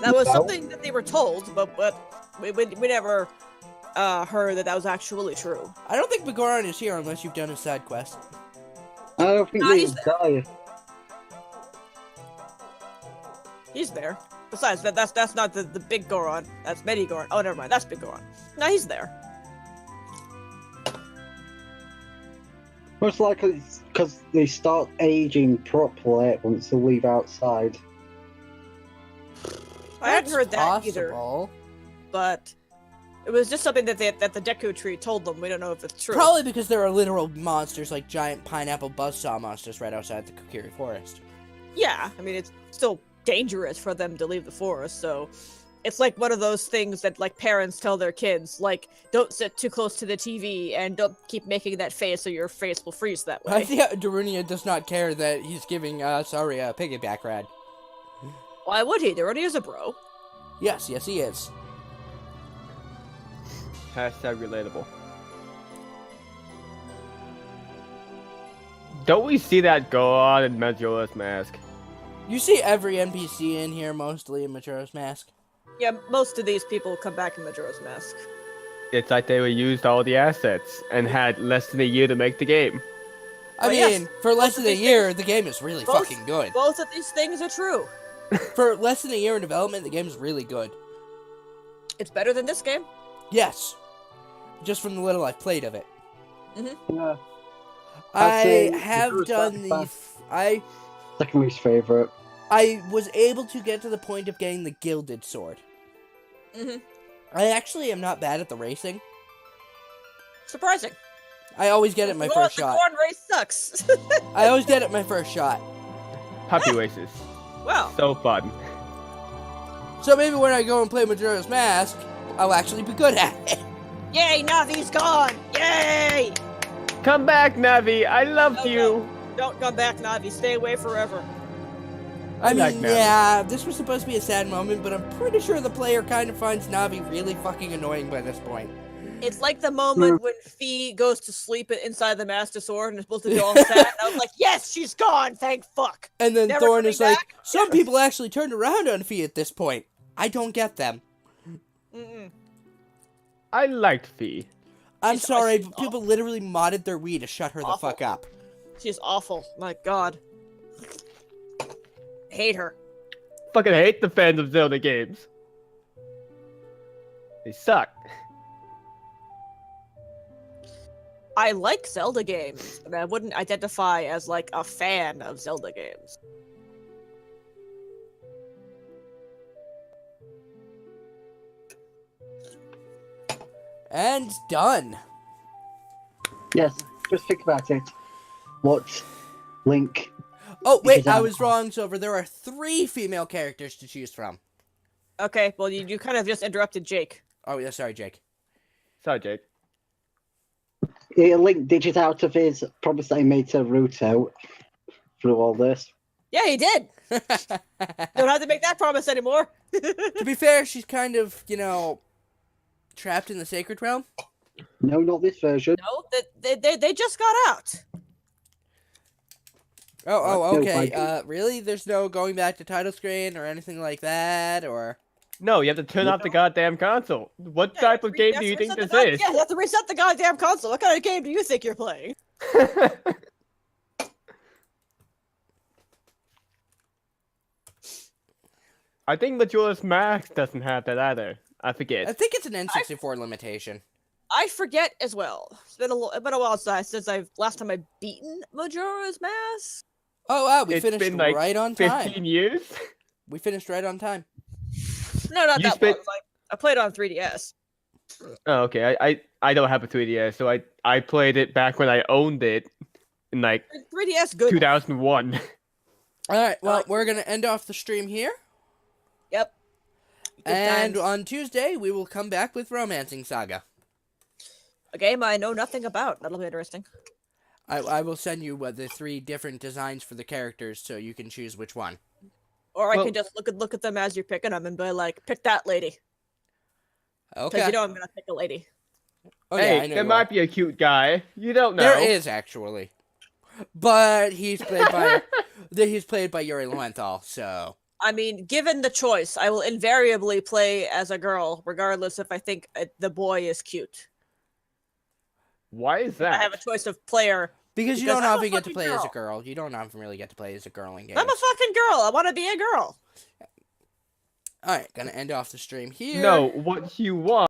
That was
No.
something that they were told, but we never heard that was actually true.
I don't think Begoron is here unless you've done a side quest.
I don't think
Nah,
they
he's
die.
He's there. Besides, that's not the big Goron. That's Medi Goron. Oh, never mind. That's Big Goron. No, he's there.
Most likely it's because they start aging properly once they leave outside.
I hadn't heard that either,
possible.
but it was just something that the Deku Tree told them. We don't know if it's true.
Probably because there are literal monsters like giant pineapple buzzsaw monsters right outside the Kokiri forest.
Yeah, I mean, it's still dangerous for them to leave the forest, so it's like one of those things that, like, parents tell their kids, like, don't sit too close to the TV and don't keep making that face or your face will freeze that
I
way.
think Darunia does not care that he's giving a piggyback ride.
Why would he? Darunia is a bro.
Yes, he is.
Hashtag relatable. Don't we see that go on in Majora's Mask?
You see every NPC in here mostly in Majora's Mask.
Yeah, most of these people come back in Majora's Mask.
It's like they were used all the assets and had less than a year to make the game.
I
Oh, yes.
mean, for less
Both of
than a
these
year, the game is really
Both-
fucking good.
Both of these things are true.
For less than a year in development, the game is really good.
It's better than this game.
Yes. Just from the little I've played of it.
Yeah.
I
I'd say
have
Majora's
done
Mask
the...
Second least favorite.
I was able to get to the point of getting the Gilded Sword.
Mhm.
I actually am not bad at the racing.
Surprising.
I always get it my first
The
shot.
corn race sucks.
I always get it my first shot.
Puppy races.
Wow.
So fun.
So maybe when I go and play Majora's Mask, I'll actually be good at it.
Yay, Navi's gone! Yay!
Come back, Navi. I loved
No,
you.
Don't come back, Navi. Stay away forever.
I
like
mean,
Navi.
yeah, this was supposed to be a sad moment, but I'm pretty sure the player kind of finds Navi really fucking annoying by this point.
It's like the moment when Fee goes to sleep inside the Master Sword and is supposed to be all sad. And I was like, yes, she's gone. Thank fuck.
And then
Never
Thorn
coming
is like,
back?
some people actually turned around on Fee at this point. I don't get them.
Mm-mm.
I liked Fee.
I'm
She's-
sorry,
she's
but people literally modded their Wii to shut her the
Awful.
fuck up.
She's awful. My god. Hate her.
Fucking hate the fans of Zelda games. They suck.
I like Zelda games, but I wouldn't identify as, like, a fan of Zelda games.
And done.
Yes, just think about it. What Link?
Oh, wait,
Because
I
I'm-
was wrong, Silver. There are 3 female characters to choose from.
Okay, well, you kind of just interrupted Jake.
Oh, yeah, sorry, Jake.
Sorry, Jake.
He linked Digit out of his promise that he made to Ruto through all this.
Yeah, he did. Don't have to make that promise anymore.
To be fair, she's kind of, trapped in the Sacred Realm.
No, not this version.
No, they just got out.
Oh,
No,
okay.
like-
Really? There's no going back to title screen or anything like that, or...
No, you have to turn off the goddamn console. What
Yeah,
type
you
of
have to
game do you
reset
think
the
this
god-
is?
Yeah, you have to reset the goddamn console. What kind of game do you think you're playing?
I think Majora's Mask doesn't have that either. I forget.
I think it's an N64 limitation.
I forget as well. It's been a while since last time I've beaten Majora's Mask.
Oh, wow, we
It's
finished
been like
right on time.
15 years?
We finished right on time.
No, not
You
that
spent-
long. I played on 3DS.
Oh, okay. I don't have a 3DS, so I played it back when I owned it in like
3DS good.
2001.
Alright, well,
like-
we're going to end off the stream here.
Yep. Good
And
times.
on Tuesday, we will come back with Romancing Saga.
A game I know nothing about. That'll be interesting.
I will send you the 3 different designs for the characters so you can choose which one.
Or I
Well-
can just look at them as you're picking them and be like, pick that lady. Because
Okay.
you know I'm gonna pick a lady.
Oh,
Hey,
yeah, I know
there
you
might
are.
be a cute guy. You don't know.
There is, actually. But he's played by... he's played by Yuri Lowenthal, so...
I mean, given the choice, I will invariably play as a girl, regardless if I think the boy is cute.
Why is
I
that?
have a choice of player.
Because you
Because
don't
I'm a
often get to
fucking
play as a
girl.
girl. You don't often really get to play as a girl in games.
I'm a fucking girl. I want to be a girl.
Alright, gonna end off the stream here.
No, what you want.